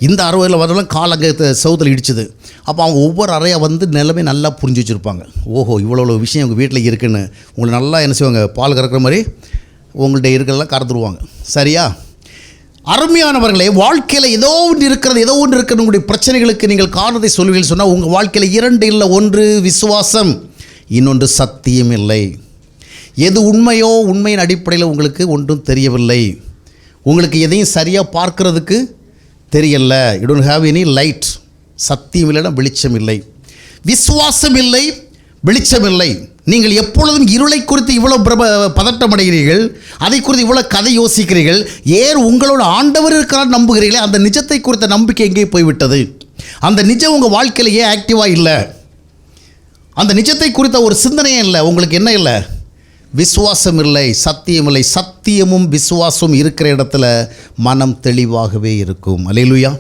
இந்த அறையில் வரலாம் கால் அங்கே சவுத்தில் இடிச்சுது. அப்போ அவங்க ஒவ்வொரு அறையாக வந்து நிலைமை நல்லா புரிஞ்சு வச்சுருப்பாங்க. ஓஹோ இவ்வளோ விஷயம் உங்கள் வீட்டில் இருக்குன்னு உங்களை நல்லா என்ன செய்வாங்க, பால் கறக்கிற மாதிரி உங்கள்கிட்ட இருக்கிறதெல்லாம் கறந்துருவாங்க. சரியா? அருமையானவர்களே, வாழ்க்கையில் ஏதோ ஒன்று இருக்கிறது, ஏதோ ஒன்று இருக்கிறது. உங்களுடைய பிரச்சனைகளுக்கு நீங்கள் காரணத்தை சொல்லுவீர்கள் சொன்னால் உங்கள் வாழ்க்கையில் 2 இல்லை, ஒன்று விசுவாசம், இன்னொன்று சத்தியம் இல்லை. எது உண்மையோ உண்மையின் அடிப்படையில் உங்களுக்கு ஒன்றும் தெரியவில்லை, உங்களுக்கு எதையும் சரியாக பார்க்கறதுக்கு தெரியல. You don't have any light. சத்தியம் இல்லைன்னா வெளிச்சம் இல்லை, விசுவாசம் இல்லை, வெளிச்சம் இல்லை. நீங்கள் எப்பொழுதும் இருளை குறித்து இவ்வளோ பதட்டம் அடைகிறீர்கள், அதை குறித்து இவ்வளோ கதை யோசிக்கிறீர்கள். ஏன் உங்களோட ஆண்டவர் இருக்கிறார் நம்புகிறீர்களே, அந்த நிஜத்தை குறித்த நம்பிக்கை எங்கே போய்விட்டது? அந்த நிஜம் உங்கள் வாழ்க்கையில் ஏன் ஆக்டிவாக இல்லை? அந்த நிஜத்தை குறித்த ஒரு சிந்தனையே இல்லை. உங்களுக்கு என்ன இல்லை? விசுவாசம் இல்லை, சத்தியம் இல்லை. சத்தியமும் விசுவாசமும் இருக்கிற இடத்துல மனம் தெளிவாகவே இருக்கும். அல்லேலூயா.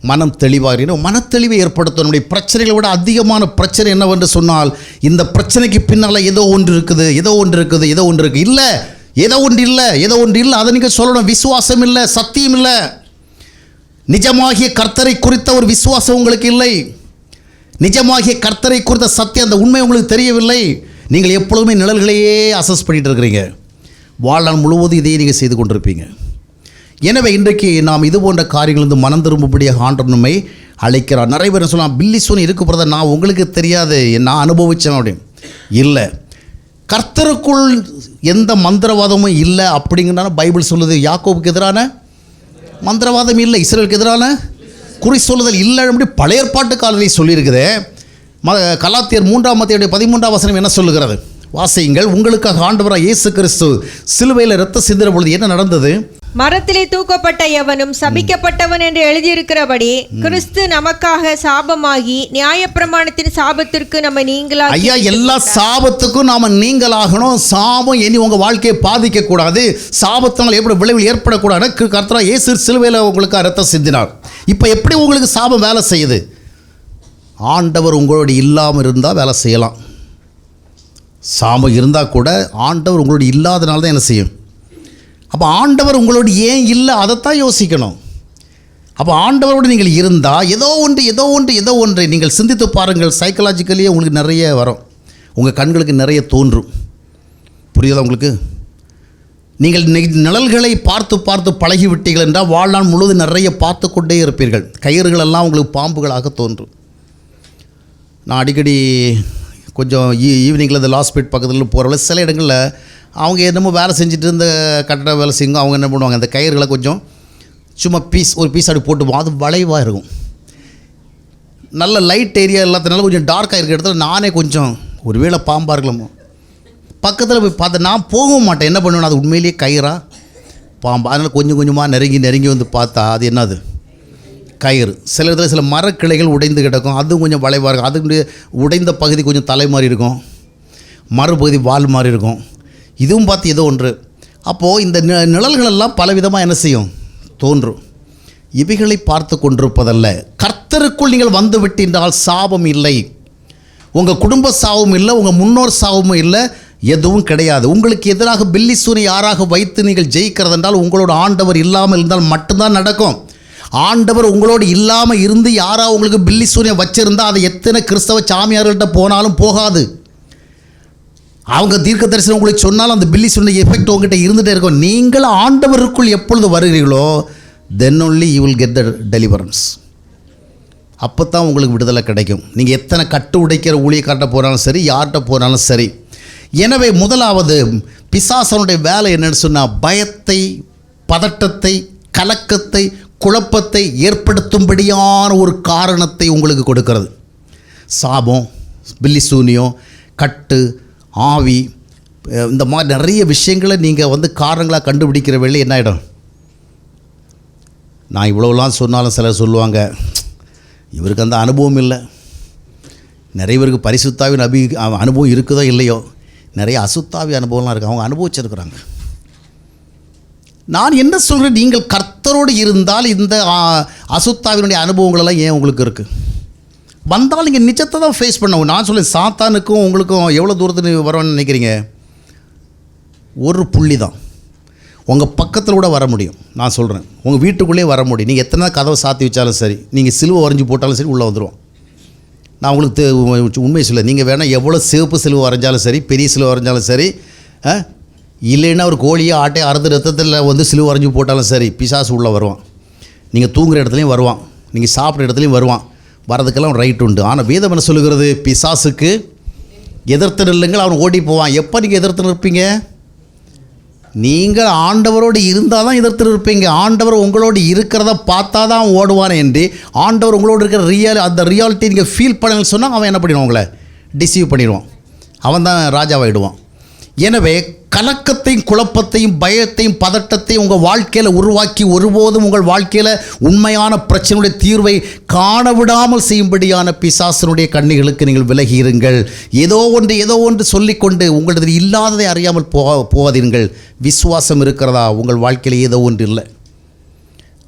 மனம் தெளிவாக இருக்கணும். மனத்தெளிவை ஏற்படுத்தும். நம்முடைய பிரச்சனைகளை விட அதிகமான பிரச்சனை என்னவென்று சொன்னால், இந்த பிரச்சனைக்கு பின்னால் ஏதோ ஒன்று இருக்குது, ஏதோ ஒன்று இருக்குது, ஏதோ ஒன்று இருக்குது. இல்லை, ஏதோ ஒன்று இல்லை, ஏதோ ஒன்று இல்லை. அதை நீங்கள் சொல்லணும். விசுவாசம் இல்லை, சத்தியம் இல்லை. நிஜமாகிய கர்த்தரை குறித்த ஒரு விசுவாசம் உங்களுக்கு இல்லை. நிஜமாகிய கர்த்தரை குறித்த சத்தியம், அந்த உண்மை உங்களுக்கு தெரியவில்லை. நீங்கள் எப்பொழுதுமே நிழல்களையே அசஸ் பண்ணிகிட்டு இருக்கிறீங்க. வாழ்நாள் முழுவதும் இதையே நீங்கள் செய்து கொண்டிருப்பீங்க. எனவே இன்றைக்கு நாம் இது போன்ற காரியங்கள் மனம் திரும்பும்படியாக ஆண்டவர் நம்மை அழைக்கிறார். நிறைய பேர் சொல்லலாம், பில்லி சூனி இருக்கு பிரதர், நான் உங்களுக்கு தெரியாது, நான் அனுபவித்தேன் அப்படின்னு. இல்லை, கர்த்தருக்குள் எந்த மந்திரவாதமும் இல்லை அப்படிங்கிறனால பைபிள் சொல்லுது. யாக்கோபுக்கு எதிரான மந்திரவாதம் இல்லை, இஸ்ரவேலுக்கு எதிரான குறி சொல்லுதல் இல்லை அப்படி பழைய ஏற்பாட்டு காலத்தில் சொல்லியிருக்குது. கலாத்தியர் 3:13 என்ன சொல்லுகிறது? வாசியுங்கள். உங்களுக்காக ஆண்டவராக இயேசு கிறிஸ்து சிலுவையில் இரத்த சிந்தின பொழுது என்ன நடந்தது? மரத்திலே தூக்கப்பட்ட எவனும் சபிக்கப்பட்டவன் என்று எழுதியிருக்கிறபடி கிறிஸ்து நமக்காக சாபமாகி நியாயப்பிரமாணத்தின் சாபத்திற்கு நம்ம நீங்களாக. ஐயா, எல்லா சாபத்துக்கும் நாம நீங்களாகணும். சாபம் இனி உங்க வாழ்க்கையை பாதிக்க கூடாது, சாபத்தினால் எப்படி விளைவில் ஏற்படக்கூடாது. கர்த்தராகிய இயேசு சிலுவையில் உங்களுக்கு இரத்தம் சிந்தினார். இப்போ எப்படி உங்களுக்கு சாபம் வேலை செய்யுது? ஆண்டவர் உங்களோடு இல்லாமல் இருந்தால் வேலை செய்யலாம். சாபம் இருந்தால் கூட ஆண்டவர் உங்களோடு இல்லாதனால தான் என்ன செய்யும். அப்போ ஆண்டவர் உங்களோடு ஏன் இல்லை அதைத்தான் யோசிக்கணும். அப்போ ஆண்டவரோடு நீங்கள் இருந்தால் ஏதோ ஒன்று நீங்கள் சிந்தித்து பாருங்கள். சைக்கலாஜிக்கலியே உங்களுக்கு நிறைய வரும், உங்கள் கண்களுக்கு நிறைய தோன்றும். புரியுதா உங்களுக்கு? நீங்கள் நிழல்களை பார்த்து பழகிவிட்டீர்கள் என்றால் வாழ்நாள் முழுவதும் நிறைய பார்த்து கொண்டே இருப்பீர்கள். கயிறுகளெல்லாம் உங்களுக்கு பாம்புகளாக தோன்றும். நான் அடிக்கடி கொஞ்சம் ஈவினிங்கில் இந்த லாஸ்பேட் பக்கத்தில் போகிறவங்கள சில இடங்களில் அவங்க என்னமோ வேலை செஞ்சுட்டு இருந்த கட்டட வேலை செய்யுங்க, அவங்க என்ன பண்ணுவாங்க, அந்த கயிறுகளை கொஞ்சம் சும்மா ஒரு பீஸ் அப்படி போட்டுப்போம். அது வளைவாக இருக்கும். நல்ல லைட் ஏரியா இல்லாதனால கொஞ்சம் டார்க்காக இருக்கிற இடத்துல நானே கொஞ்சம் ஒரு வேளை பாம்பாக இருக்கலாமோ பக்கத்தில் போய் பார்த்தேன். நான் போகவும் மாட்டேன். என்ன பண்ணுவேன், அது உண்மையிலேயே கயிறா பாம்பா. அதனால் கொஞ்சம் கொஞ்சமாக நெருங்கி வந்து பார்த்தா அது என்னது, கயிறு. சில இடத்துல சில மரக்கிளைகள் உடைந்து கிடக்கும், அதுவும் கொஞ்சம் வளைவாக இருக்கும். அதுக்கு உடைந்த பகுதி கொஞ்சம் தலை மாதிரி இருக்கும், மறுபகுதி வால் மாதிரி இருக்கும். இதுவும் பார்த்து ஏதோ ஒன்று. அப்போது இந்த நிழல்களெல்லாம் பலவிதமாக என்ன செய்யும், தோன்றும். இவைகளை பார்த்து கொண்டிருப்பதல்ல, கர்த்தருக்குள் நீங்கள் வந்து விட்டீர்கள் சாபம் இல்லை. உங்கள் குடும்ப சாபமும் இல்லை, உங்கள் முன்னோர் சாபமும் இல்லை, எதுவும் கிடையாது. உங்களுக்கு எதிராக பில்லி சூனை யாராக வைத்து நீங்கள் ஜெயிக்கிறது என்றால் உங்களோட ஆண்டவர் இல்லாமல் இருந்தால் மட்டும்தான் நடக்கும். ஆண்டவர் உங்களோடு இல்லாமல் இருந்து யாராவது உங்களுக்கு பில்லி சூனியம் வச்சிருந்தால் அதை எத்தனை கிறிஸ்தவ சாமியார்கள்ட்ட போனாலும் போகாது. அவங்க தீர்க்க தரிசனம் உங்களுக்கு சொன்னாலும் அந்த பில்லி சூனிய எஃபெக்ட் உங்ககிட்ட இருந்துகிட்டே இருக்கும். நீங்கள் ஆண்டவருக்குள் எப்பொழுது வருகிறீர்களோ then only you will get the deliverance. அப்போ தான் உங்களுக்கு விடுதலை கிடைக்கும். நீங்கள் எத்தனை கட்டு உடைக்கிற ஊழியக்கார்ட்ட போனாலும் சரி, யார்கிட்ட போனாலும் சரி. எனவே முதலாவது பிசாசனுடைய வேலை என்னன்னு சொன்னால் பயத்தை, பதட்டத்தை, கலக்கத்தை, குழப்பத்தை ஏற்படுத்தும்படியான ஒரு காரணத்தை உங்களுக்கு கொடுக்கிறது. சாபம், பில்லி சூனியம், கட்டு, ஆவி, இந்த மாதிரி நிறைய விஷயங்களை நீங்கள் காரணங்களாக கண்டுபிடிக்கிற வேலை என்ன ஆகிடும். நான் இவ்வளோலாம் சொன்னாலும் சிலர் சொல்லுவாங்க, இவருக்கு அந்த அனுபவம் இல்லை. நிறைய பேருக்கு பரிசுத்தாவின் அனுபவம் இருக்குதோ இல்லையோ, நிறைய அசுத்தாவி அனுபவம்லாம் இருக்குது, அவங்க அனுபவிச்சிருக்கிறாங்க. நான் என்ன சொல்கிறேன், நீங்கள் கர்த்தரோடு இருந்தால் இந்த அசுத்தாவினுடைய அனுபவங்களெல்லாம் ஏன் உங்களுக்கு இருக்குது? வந்தால் நீங்கள் நிஜத்தை தான் ஃபேஸ் பண்ணவும். நான் சொல்ல சாத்தானுக்கும் உங்களுக்கும் எவ்வளோ தூரத்துக்கு வரணும்னு நினைக்கிறீங்க? ஒரு புள்ளி தான். உங்கள் பக்கத்தில் கூட வர முடியும். நான் சொல்கிறேன், உங்கள் வீட்டுக்குள்ளேயே வர முடியும். நீங்கள் எத்தனை கதவை சாத்தி வச்சாலும் சரி, நீங்கள் சிலுவை வரைஞ்சி போட்டாலும் சரி, உள்ளே வந்துடுவோம். நான் உங்களுக்கு உண்மையை சொல்ல, நீங்கள் வேணால் எவ்வளோ சிவப்பு சிலுவை வரைஞ்சாலும் சரி, பெரிய சிலுவை வரைஞ்சாலும் சரி, இல்லைன்னா ஒரு கோழியை ஆட்டையை அறுத்து ரத்தத்தில் சிலுவை வரைஞ்சி போட்டாலும் சரி, பிசாசு உள்ளே வருவான். நீங்கள் தூங்குகிற இடத்துலையும் வருவான், நீங்கள் சாப்பிட்ற இடத்துலையும் வருவான். வரதுக்கெல்லாம் ரைட் உண்டு. ஆனால் வேதம் என்ன சொல்லுகிறது? பிசாசுக்கு எதிர்த்து நில்லுங்கள், அவன் ஓடி போவான். எப்போ நீங்கள் எதிர்த்து நிற்பீங்க? நீங்கள் ஆண்டவரோடு இருந்தால் தான் எதிர்த்து இருப்பீங்க. ஆண்டவர் உங்களோடு இருக்கிறத பார்த்தா தான் ஓடுவான் என்று ஆண்டவர் உங்களோடு இருக்கிற அந்த ரியாலிட்டி நீங்கள் ஃபீல் பண்ணலன்னு சொன்னால் அவன் என்ன பண்ணிடுவான்? உங்களை டிசீவ் பண்ணிடுவான். அவன் தான் ராஜாவாயிடுவான். எனவே கலக்கத்தையும், குழப்பத்தையும், பயத்தையும், பதட்டத்தையும் உங்கள் வாழ்க்கையில் உருவாக்கி ஒருபோதும் உங்கள் வாழ்க்கையில் உண்மையான பிரச்சனையுடைய தீர்வை காண விடாமல் செய்யும்படியான பிசாசனுடைய கண்ணிகளுக்கு நீங்கள் விலகி இருங்கள். ஏதோ ஒன்று சொல்லிக்கொண்டு உங்களது இல்லாததை அறியாமல் போகாதீர்கள். விசுவாசம் இருக்கிறதா? உங்கள் வாழ்க்கையில் ஏதோ ஒன்று இல்லை.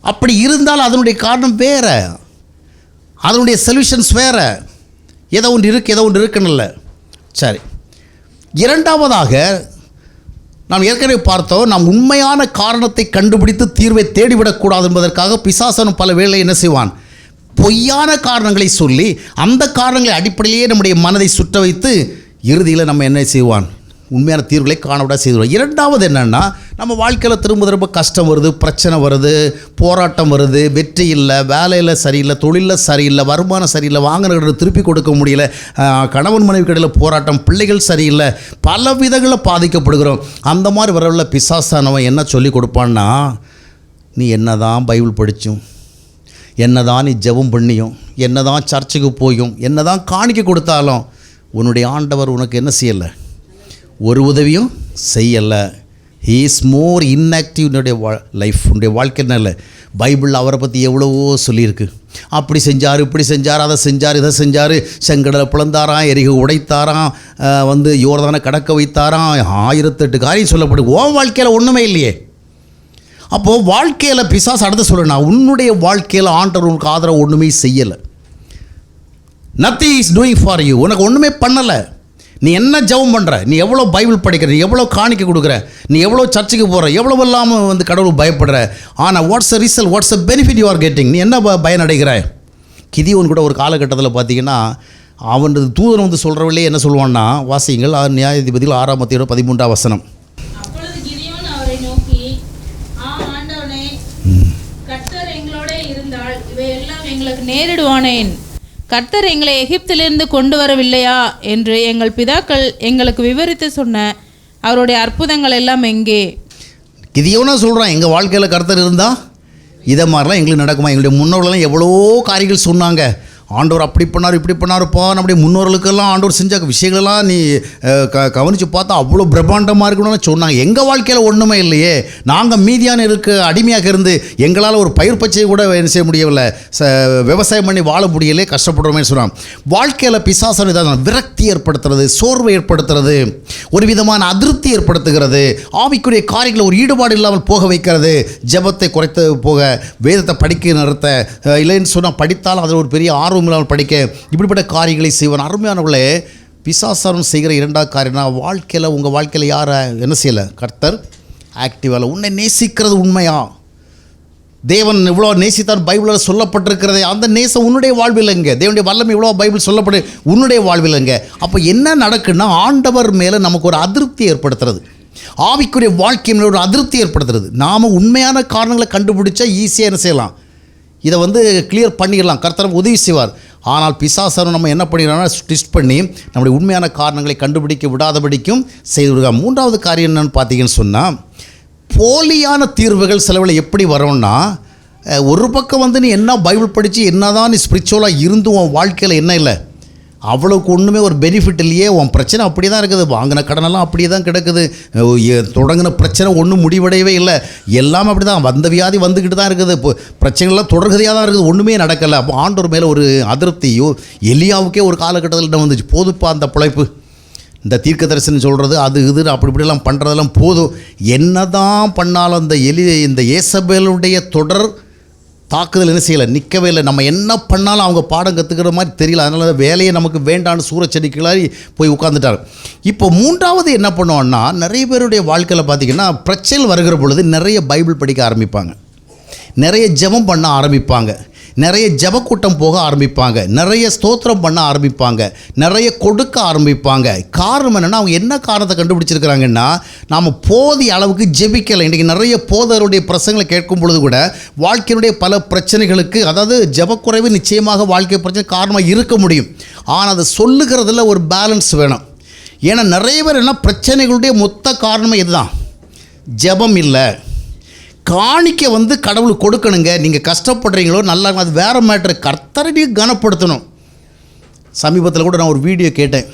அப்படி இருந்தால் அதனுடைய காரணம் வேறு, அதனுடைய சொல்யூஷன்ஸ் வேறு. ஏதோ ஒன்று இருக்குன்னு. சரி, இரண்டாவதாக நாம் ஏற்கனவே பார்த்தோம், நாம் உண்மையான காரணத்தை கண்டுபிடித்து தீர்வை தேடிவிடக்கூடாது என்பதற்காக பிசாசனும் பல வேளை என்ன செய்வான்? பொய்யான காரணங்களை சொல்லி அந்த காரணங்களை அடிப்படையிலேயே நம்முடைய மனதை சுற்ற வைத்து இறுதியில் நம்ம என்ன செய்வான்? உண்மையான தீர்வுகளை காணவிட செய்துள்ளோம். இரண்டாவது என்னென்னா, நம்ம வாழ்க்கையில் திரும்ப கஷ்டம் வருது, பிரச்சனை வருது, போராட்டம் வருது, வெற்றி இல்லை, வேலையில் சரியில்லை, தொழிலில் சரியில்லை, வருமானம் சரியில்லை, வாங்கின திருப்பி கொடுக்க முடியல, கணவன் மனைவி கடையில் போராட்டம், பிள்ளைகள் சரியில்லை, பல விதங்களில் பாதிக்கப்படுகிறோம். அந்த மாதிரி வரவுள்ள பிசாசானவன் என்ன சொல்லி கொடுப்பான்னா, நீ என்ன தான் பைபிள் படித்தும், என்ன தான் நீ ஜெபம் பண்ணியும், என்ன தான் சர்ச்சுக்கு போயும், என்ன தான் காணிக்க கொடுத்தாலும் உன்னுடைய ஆண்டவர் உனக்கு என்ன செய்யலை, ஒரு உதவியும் செய்யலை. ஹீ இஸ் மோர் இன்ஆக்டிவ் என்னுடைய லைஃப். உன்னுடைய வாழ்க்கைன்னு இல்லை. பைபிளில் அவரை பற்றி எவ்வளவோ சொல்லியிருக்கு. அப்படி செஞ்சார், இப்படி செஞ்சார், அதை செஞ்சார், இதை செஞ்சார், செங்கடலை பிளந்தாராம், எரிகை உடைத்தாராம், யோர்தானை கடக்க வைத்தாராம், 1008 காரியம் சொல்லப்படும். உன் வாழ்க்கையில் ஒன்றுமே இல்லையே. அப்போது வாழ்க்கையில் பிசாசு அடுத்து சொல்லணும், உன்னுடைய வாழ்க்கையில் ஆண்டவர் உனக்கு ஆதரவு ஒன்றுமே செய்யலை. Nothing is doing for you. உனக்கு ஒன்றுமே பண்ணலை. நீ என்ன ஜெபம் பண்ணுற, நீ எவ்வளோ பைபிள் படிக்கிற, நீ எவ்வளோ காணிக்க கொடுக்குற, நீ எவ்வளோ சர்ச்சுக்கு போகிற, எவ்வளோ இல்லாமல் கடவுள் பயப்படுற, ஆனால் what's a result, what's a benefit you are getting, நீ என்ன பயனடைகிற? கிதியோன் கூட ஒரு காலகட்டத்தில் பார்த்தீங்கன்னா, அவன் தூதன் சொல்கிறவர்களே என்ன சொல்லுவான்னா, வாசியுங்கள் நியாயாதிபதிகள் 6:13. அப்பொழுது கிதியோன் அவரை நோக்கி, ஆண்டவனே, கர்த்தர் எங்களோட இருந்தால் இவையெல்லாம் எங்களுக்கு நேரிடுவானேன்? கர்த்தர் எங்களை எகிப்திலிருந்து கொண்டு வரவில்லையா என்று எங்கள் பிதாக்கள் எங்களுக்கு விவரித்து சொன்ன அவருடைய அற்புதங்கள் எல்லாம் எங்கே? கிதியோனா சொல்கிறான், எங்கள் வாழ்க்கையில் கர்த்தர் இருந்தால் இதை மாதிரிலாம் எங்களுக்கு நடக்குமா? எங்களுடைய முன்னோர்களெல்லாம் எவ்வளோ காரியங்கள் சொன்னாங்க, ஆண்டவர் அப்படி பண்ணார், இப்படி பண்ணாருப்பா, நம்முடைய முன்னோர்களுக்கெல்லாம் ஆண்டவர் செஞ்ச விஷயங்களெல்லாம் நீ கவனித்து பார்த்தா அவ்வளோ பிரம்மாண்டமாக இருக்கணும்னு சொன்னாங்க. எங்கள் வாழ்க்கையில் ஒன்றுமே இல்லையே, நாங்கள் மீதியான அடிமையாக இருந்து எங்களால் ஒரு பயிர் பச்சையை கூட என்ன செய்ய முடியவில்லை, விவசாயம் பண்ணி வாழ முடியலே, கஷ்டப்படுறோமே சொன்னாங்க. வாழ்க்கையில் பிசாசன் இதான் விரக்தி ஏற்படுத்துறது, சோர்வை ஏற்படுத்துறது, ஒரு விதமான அதிருப்தி ஏற்படுத்துகிறது, ஆவிக்குரிய காரியங்களை ஒரு ஈடுபாடு இல்லாமல் போக வைக்கிறது, ஜெபத்தை குறைத்து போக, வேதத்தை படிக்க நிறுத்த, இல்லைன்னு சொன்னால் படித்தாலும் அதில் ஒரு பெரிய ஆர்வம் இல்லாமல் படிக்க, இப்படிப்பட்ட காரியங்களை செய்வான். அருமையானவர்களே, பிசாசாரம் செய்கிற இரண்டாவது காரியம்னா, வாழ்க்கையில் உங்கள் வாழ்க்கையில் யாரை என்ன செய்யலை, கர்த்தர் ஆக்டிவாக உன்னை நேசிக்கிறது உண்மையா? தேவன் இவ்வளோ நேசித்தார் பைபிளில் சொல்லப்பட்டிருக்கிறதே, அந்த நேசம் உன்னுடைய வாழ்வில் எங்கே? தேவனுடைய வல்லமை இவ்வளோ பைபிள் சொல்லப்படு உன்னுடைய வாழ்வில் எங்கே? அப்போ என்ன நடக்குன்னா, ஆண்டவர் மேலே நமக்கு ஒரு அதிருப்தி ஏற்படுத்துறது, ஆவிக்குரிய வாழ்க்கை மேலே ஒரு அதிருப்தி ஏற்படுத்துறது. நாம் உண்மையான காரணங்களை கண்டுபிடிச்சா ஈஸியாக என்ன செய்யலாம், இதை கிளியர் பண்ணிடலாம், கர்த்தர் உதவி செய்வார். ஆனால் பிசாசனும் நம்ம என்ன பண்ணிடுறோம்னா, ட்விஸ்ட் பண்ணி நம்முடைய உண்மையான காரணங்களை கண்டுபிடிக்க விடாதபடிக்கும் செய்து விடுவாங்க. மூன்றாவது காரியம் என்னென்னு பார்த்தீங்கன்னு சொன்னால், போலியான தீர்வுகள் செலவில் எப்படி வரும்னா, ஒரு பக்கம் நீ என்ன பைபிள் படித்து என்ன தான் நீ ஸ்பிரிச்சுவலாக இருந்தும் உன் வாழ்க்கையில் என்ன இல்லை, அவ்வளோக்கு ஒன்றுமே ஒரு பெனிஃபிட் இல்லையே, உன் பிரச்சனை அப்படி தான் இருக்குது, வாங்கின கடனெல்லாம் அப்படியே தான் கிடக்குது, தொடங்கின பிரச்சனை ஒன்றும் முடிவடையவே இல்லை, எல்லாமே அப்படி தான், வந்த வியாதி வந்துக்கிட்டு தான் இருக்குது, இப்போ பிரச்சனைகள்லாம் தொடர்கதையாக தான் இருக்குது, ஒன்றுமே நடக்கலை. அப்போ ஆண்டவர் மேலே ஒரு அதிருப்தியோ, எலியாவுக்கே ஒரு காலகட்டத்தில் என்ன வந்துச்சு, போதுப்பா அந்த பிழைப்பு, இந்த தீர்க்க தரிசனம் சொல்கிறது அது இது அப்படி இப்படிலாம் பண்ணுறதெல்லாம் போதும், என்ன தான் பண்ணாலும் இந்த ஏசபேலுடைய தொடர் தாக்குதல் என்ன செய்யலை, நிற்கவே இல்லை. நம்ம என்ன பண்ணாலும் அவங்க பாடம் கற்றுக்கிற மாதிரி தெரியல, அதனால வேலையை நமக்கு வேண்டான்னு சூறச்செடிக்கலாரி போய் உட்காந்துட்டார். இப்போ மூன்றாவது என்ன பண்ணுவோன்னா, நிறைய பேருடைய வாழ்க்கையில் பார்த்திங்கன்னா, பிரச்சனை வருகிற பொழுது நிறைய பைபிள் படிக்க ஆரம்பிப்பாங்க, நிறைய ஜெபம் பண்ண ஆரம்பிப்பாங்க, நிறைய ஜெபக்கூட்டம் போக ஆரம்பிப்பாங்க, நிறைய ஸ்தோத்திரம் பண்ண ஆரம்பிப்பாங்க, நிறைய கொடுக்க ஆரம்பிப்பாங்க. காரணம் என்னென்னா, அவங்க என்ன காரணத்தை கண்டுபிடிச்சிருக்கிறாங்கன்னா, நாம் போதிய அளவுக்கு ஜெபிக்கலை. இன்றைக்கி நிறைய போதருடைய பிரசங்களை கேட்கும் பொழுது கூட வாழ்க்கையினுடைய பல பிரச்சனைகளுக்கு, அதாவது ஜெபக்குறைவு நிச்சயமாக வாழ்க்கை பிரச்சனை காரணமாக இருக்க முடியும், ஆனால் அதை சொல்லுகிறதுல ஒரு பேலன்ஸ் வேணும். ஏன்னா நிறைய பேர் என்ன, பிரச்சனைகளுடைய மொத்த காரணமே இதுதான், ஜெபம் இல்லை. காணிக்க கடவுளுக்கு கொடுக்கணுங்க, நீங்கள் கஷ்டப்படுறீங்களோ நல்லா, அது வேறு மேட்ரு, கர்த்தரை கனப்படுத்தணும். சமீபத்தில் கூட நான் ஒரு வீடியோ கேட்டேன்,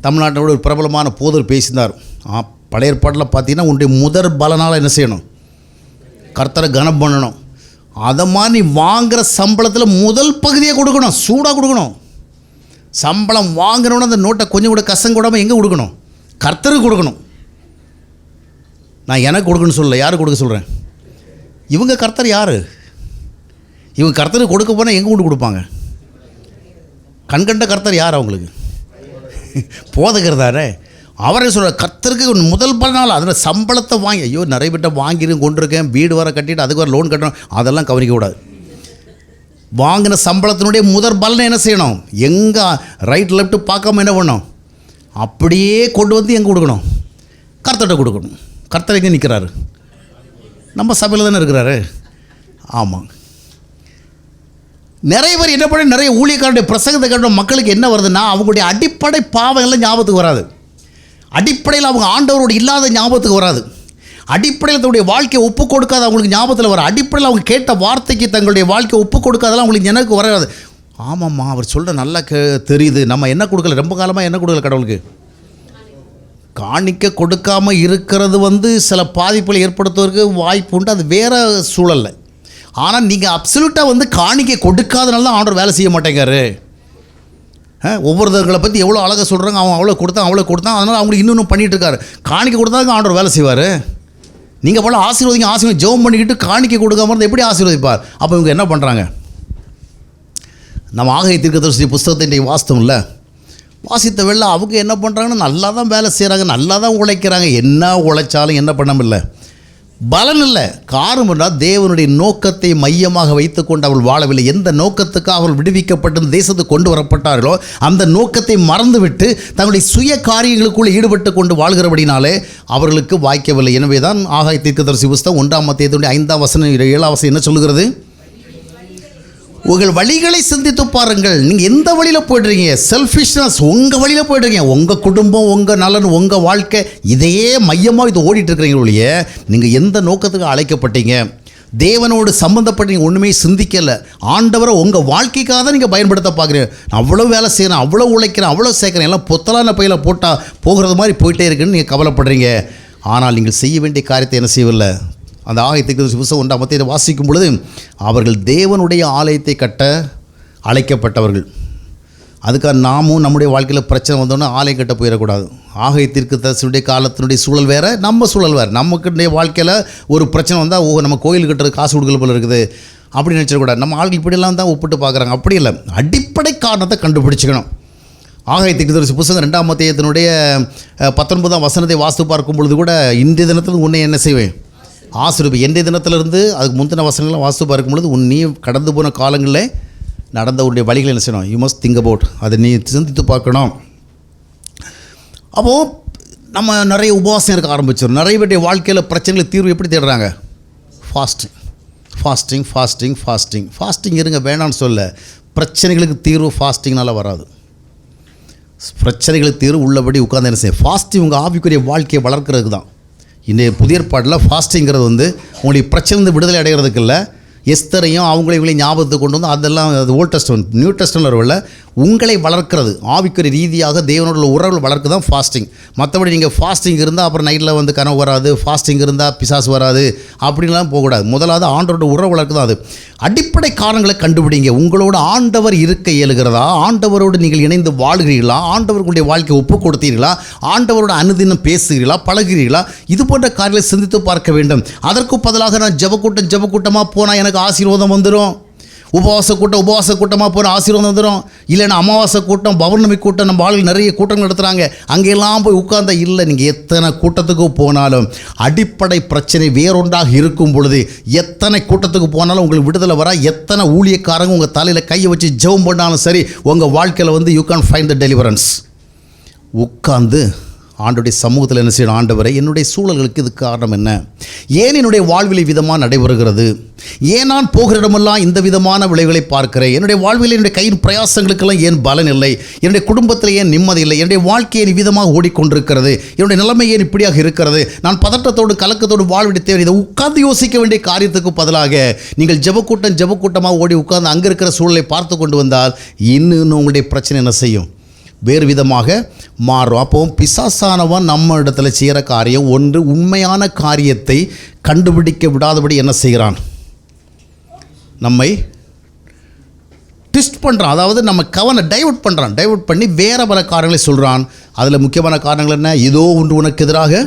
தமிழ்நாட்டோட ஒரு பிரபலமான போதர் பேசினார். பழைய ஏற்பாட்டில் பார்த்தீங்கன்னா, உன்னுடைய முதற் பலனால் என்ன செய்யணும், கர்த்தரை கனம் பண்ணணும். அதை மாதிரி நீ வாங்குகிற சம்பளத்தில் முதல் பகுதியை கொடுக்கணும், சூடாக கொடுக்கணும். சம்பளம் வாங்கினோன்னு அந்த நோட்டை கொஞ்சம் கூட கசங்க விடாமல் எங்கே கொடுக்கணும், கர்த்தருக்கு கொடுக்கணும். நான் எனக்கு கொடுக்கணும்னு சொல்லலை, யாருக்கு கொடுக்க சொல்கிறேன், இவங்க கர்த்தர் யார், இவங்க கர்த்தருக்கு கொடுக்க போனால் எங்கே கொண்டு கொடுப்பாங்க, கண்கண்ட கர்த்தர் யார் அவங்களுக்கு, போதகிறதாரே. அவரே சொல்கிற கர்த்தருக்கு முதல் பலனால் அதில் சம்பளத்தை வாங்கி, ஐயோ நிறைய பேர்ட்ட வாங்கிடும் கொண்டிருக்கேன், வீடு வர கட்டிட்டு அதுக்கு வர லோன் கட்டணும், அதெல்லாம் கவனிக்க கூடாது. வாங்கின சம்பளத்தினுடைய முதல் பலனை என்ன செய்யணும், எங்கே ரைட் லெஃப்ட்டு பார்க்காம என்ன பண்ணணும், அப்படியே கொண்டு வந்து எங்கே கொடுக்கணும்? கர்த்தர்கிட்ட கொடுக்கணும். கர்த்தர் எங்கே நிற்கிறாரு? நம்ம சபையில் தானே இருக்கிறாரு. ஆமாம். நிறைய பேர் என்ன பண்ண, நிறைய ஊழியக்காரருடைய பிரசங்கத்தை கேட்ட மக்களுக்கு என்ன வருதுன்னா, அவங்களுடைய அடிப்படை பாவங்கள்லாம் ஞாபகத்துக்கு வராது. அடிப்படையில் அவங்க ஆண்டவரோடு இல்லாத ஞாபகத்துக்கு வராது. அடிப்படையில் தன்னுடைய வாழ்க்கையை ஒப்பு கொடுக்காத அவங்களுக்கு ஞாபகத்தில் வர, அடிப்படையில் அவங்க கேட்ட வார்த்தைக்கு தங்களுடைய வாழ்க்கையை ஒப்பு கொடுக்காதெல்லாம் அவங்களுக்கு எனக்கு வராது. ஆமாம்மா, அவர் சொல்கிற நல்லா தெரியுது, நம்ம என்ன கொடுக்கல, ரொம்ப காலமாக என்ன கொடுக்கல கடவுளுக்கு. காணிக்க கொடுக்காமல் இருக்கிறது சில பாதிப்புகளை ஏற்படுத்துவதற்கு வாய்ப்பு உண்டு, அது வேறு சூழலில். ஆனால் நீங்கள் அப்சல்யூட்டாக காணிக்கை கொடுக்காதனால தான் ஆண்டவர் வேலை செய்ய மாட்டேங்காரு. ஒவ்வொருத்தர்களை பற்றி எவ்வளோ அழகாக சொல்கிறாங்க, அவன் அவ்வளோ கொடுத்தான், அதனால் அவங்களுக்கு இன்னும் பண்ணிகிட்டு இருக்காரு. காணிக்கை கொடுத்தாங்க ஆண்டவர் வேலை செய்வார். நீங்கள் போல ஆசீர்வதிங்க ஜெபம் பண்ணிக்கிட்டு காணிக்கை கொடுக்காம இருந்தால் எப்படி ஆசீர்வதிப்பார்? அப்போ இவங்க என்ன பண்ணுறாங்க? நம்ம ஆகை தீர்க்கதரிசி புஸ்தகத்தை இன்றைக்கு வாசித்தோம்ல, வாசித்த வெள்ள அவங்க என்ன பண்ணுறாங்கன்னா நல்லா தான் வேலை செய்கிறாங்க, நல்லா தான் உழைக்கிறாங்க. என்ன உழைச்சாலும் என்ன பண்ணமில்லை, பலன் இல்லை. காரணம் என்றால் தேவனுடைய நோக்கத்தை மையமாக வைத்துக்கொண்டு அவள் வாழவில்லை. எந்த நோக்கத்துக்காக அவள் விடுவிக்கப்பட்டு தேசத்துக்கு கொண்டு வரப்பட்டார்களோ அந்த நோக்கத்தை மறந்துவிட்டு தங்களுடைய சுய காரியங்களுக்குள்ளே ஈடுபட்டு கொண்டு வாழ்கிறபடினாலே அவர்களுக்கு வாய்க்கவில்லை. எனவே தான் ஆகாய தீர்க்கதரிசி புஸ்தகம் 1ஆம் அத்தியாயத்தினுடைய 5ஆம் வசனம் 7ஆம் வசனம் என்ன சொல்லுகிறது? உங்கள் வழிகளை சிந்தித்து பாருங்கள். நீங்கள் எந்த வழியில் போய்ட்ருக்கீங்க? செல்ஃபிஷ்னஸ், உங்கள் வழியில் போய்ட்ருக்கீங்க. உங்கள் குடும்பம், உங்கள் நலன், உங்கள் வாழ்க்கை, இதையே மையமாக இது ஓடிட்டுருக்கிறீங்க ஒழிய நீங்கள் எந்த நோக்கத்துக்கு அழைக்கப்பட்டீங்க? தேவனோடு சம்மந்தப்பட்ட நீங்கள் ஒன்றுமே சிந்திக்கலை. ஆண்டவரை உங்கள் வாழ்க்கைக்காக தான் நீங்கள் பயன்படுத்த பார்க்குறீங்க. அவ்வளோ வேலை செய்கிறேன், அவ்வளோ உழைக்கிறேன், அவ்வளோ சேர்க்குறேன், எல்லாம் பொத்தலான பையில் போட்டால் போகிறது மாதிரி போயிட்டே இருக்குன்னு நீங்கள் கவலைப்படுறீங்க. ஆனால் நீங்கள் செய்ய வேண்டிய காரியத்தை என்ன செய்யவில்லை. அந்த ஆலயத்துக்கு புதுசாக 1ஆம் அத்தியாயத்தை வாசிக்கும் பொழுது அவர்கள் தேவனுடைய ஆலயத்தை கட்ட அழைக்கப்பட்டவர்கள். அதுக்காக நாமும் நம்முடைய வாழ்க்கையில் பிரச்சனை வந்தோன்னா ஆலயம் கட்ட போயிடக்கூடாது. ஆலயத்திற்கு தரிசனுடைய காலத்தினுடைய சூழல் வேறு, நம்ம சூழல் வேறு. நமக்குடைய வாழ்க்கையில் ஒரு பிரச்சனை வந்தால் நம்ம கோயில் கட்டுறது காசு கொடுக்கல போல இருக்குது அப்படின்னு நினச்சிடக்கூடாது. நம்ம ஆட்கள் இப்படியெல்லாம் தான் ஒப்பிட்டு பார்க்குறாங்க. அப்படி இல்லை, அடிப்படை காரணத்தை கண்டுபிடிச்சிக்கணும். ஆகாய தீர்க்கதரிசி புஸ்தகம் 2ஆம் அத்தியாயத்தினுடைய 19ஆம் வசனத்தை வாசித்து பார்க்கும் பொழுது கூட இன்றைய தினத்தில் உன்னை என்ன செய்வேன் ஆசீர்வதி. இன்றைய தினத்திலிருந்து அதுக்கு முந்தின வசனங்கள்லாம் வாசித்து பார்க்கும் பொழுது நீ கடந்து போன காலங்களில் நடந்த உன்னுடைய வழிகளை என்ன செய்யணும்? யூ மஸ்ட் திங்க் அபவுட், அதை நீ சிந்தித்து பார்க்கணும். அப்போது நம்ம நிறைய உபவாசம் இருக்க ஆரம்பிச்சிடும். நிறைய பேருடைய வாழ்க்கையில் பிரச்சனைகளை தீர்வு எப்படி தேடுறாங்க? ஃபாஸ்டிங் இருங்க, வேணான்னு சொல்ல. பிரச்சனைகளுக்கு தீர்வு ஃபாஸ்டிங்னால் வராது. பிரச்சனைகளுக்கு தீர்வு உள்ளபடி உட்கார்ந்து என்ன செய்ய? ஃபாஸ்டிங் உங்கள் ஆவிக்குரிய வாழ்க்கையை வளர்க்குறதுக்கு தான். இன்றைய புதிய ஏற்பாட்டில் ஃபாஸ்டிங்கிறது உங்களுடைய பிரச்சனை விடுதலை அடைகிறதுக்கு இல்லை. எஸ்தரையும் அவங்களையும் ஞாபகத்துக்கு கொண்டு வந்து அதெல்லாம் அது ஓல்ட் டெஸ்டமென்ட். நியூ டெஸ்டமென்ட்ல உங்களை வளர்க்கிறது, ஆவிக்குரிய ரீதியாக தேவனோட உறவுகள் வளர்க்க தான் ஃபாஸ்டிங். மற்றபடி நீங்கள் ஃபாஸ்டிங் இருந்தால் அப்புறம் நைட்டில் கனவு வராது, ஃபாஸ்டிங் இருந்தால் பிசாசு வராது அப்படின்லாம் போகக்கூடாது. முதலாவது ஆண்டவரோட உறவு வளர்க்கு தான் அது. அடிப்படை காரணங்களை கண்டுபிடிங்க. உங்களோட ஆண்டவர் இருக்க இயலுகிறதா? ஆண்டவரோடு நீங்கள் இணைந்து வாழ்கிறீர்களா? ஆண்டவர்களுடைய வாழ்க்கையை ஒப்பு கொடுத்தீர்களா? ஆண்டவரோட அனுதினம் பேசுகிறீர்களா, பழகிறீர்களா? இது போன்ற காரியங்களை சிந்தித்து பார்க்க வேண்டும். அதற்கு பதிலாக நான் ஜபக்கூட்டமாக போனால் எனக்கு ஆசீர்வாதம் வந்துடும், உபவாச கூட்டமாக போகிற ஆசீர்வாதம் வந்துடும், இல்லைன்னா அமாவாசை கூட்டம், பௌர்ணமி கூட்டம், நம்ம ஆளுகள் நிறைய கூட்டங்கள் நடத்துகிறாங்க, அங்கெல்லாம் போய் உட்கார்ந்தா இல்லை. நீங்கள் எத்தனை கூட்டத்துக்கு போனாலும் அடிப்படை பிரச்சனை வேறொன்றாக இருக்கும் பொழுது எத்தனை கூட்டத்துக்கு போனாலும் உங்களுக்கு விடுதலை வர, எத்தனை ஊழியக்காரங்க உங்கள் தலையில் கையை வச்சு ஜெபம் பண்ணாலும் சரி, உங்கள் வாழ்க்கையில் you can find the deliverance. உட்கார்ந்து ஆண்டுடைய சமூகத்தில் என்ன செய்யணும்? ஆண்டவரை, என்னுடைய சூழல்களுக்கு இது காரணம் என்ன? ஏன் என்னுடைய வாழ்வில் விதமாக நடைபெறுகிறது? ஏன் நான் போகிற இடமெல்லாம் இந்த விதமான விளைவுகளை பார்க்கிறேன்? என்னுடைய வாழ்வில் என்னுடைய கையின் பிரயாசங்களுக்கெல்லாம் ஏன் பலன் இல்லை? என்னுடைய குடும்பத்தில் ஏன் நிம்மதி இல்லை? என்னுடைய வாழ்க்கை ஏன் விதமாக ஓடிக்கொண்டிருக்கிறது? என்னுடைய நிலைமை ஏன் இப்படியாக இருக்கிறது? நான் பதட்டத்தோடு கலக்கத்தோடு வாழ்விட தேவை. இதை உட்கார்ந்து யோசிக்க வேண்டிய காரியத்துக்கு பதிலாக நீங்கள் ஜெபக்கூட்டமாக ஓடி உட்கார்ந்து அங்கே இருக்கிற சூழலை பார்த்து கொண்டு வந்தால் இன்னும் உங்களுடைய பிரச்சனை என்ன செய்யும்? வேறு விதமாக மாறும். அப்போது பிசாசானவன் நம்ம இடத்துல செய்கிற காரியம் ஒன்று, உண்மையான காரியத்தை கண்டுபிடிக்க விடாதபடி என்ன செய்கிறான்? நம்மை ட்விஸ்ட் பண்ணுறான். அதாவது நம்ம டைவர்ட் பண்ணுறான். டைவர்ட் பண்ணி வேறு பல காரணங்களை சொல்கிறான். அதில் முக்கியமான காரணங்கள் என்ன? ஏதோ ஒன்று உனக்கு எதிராக,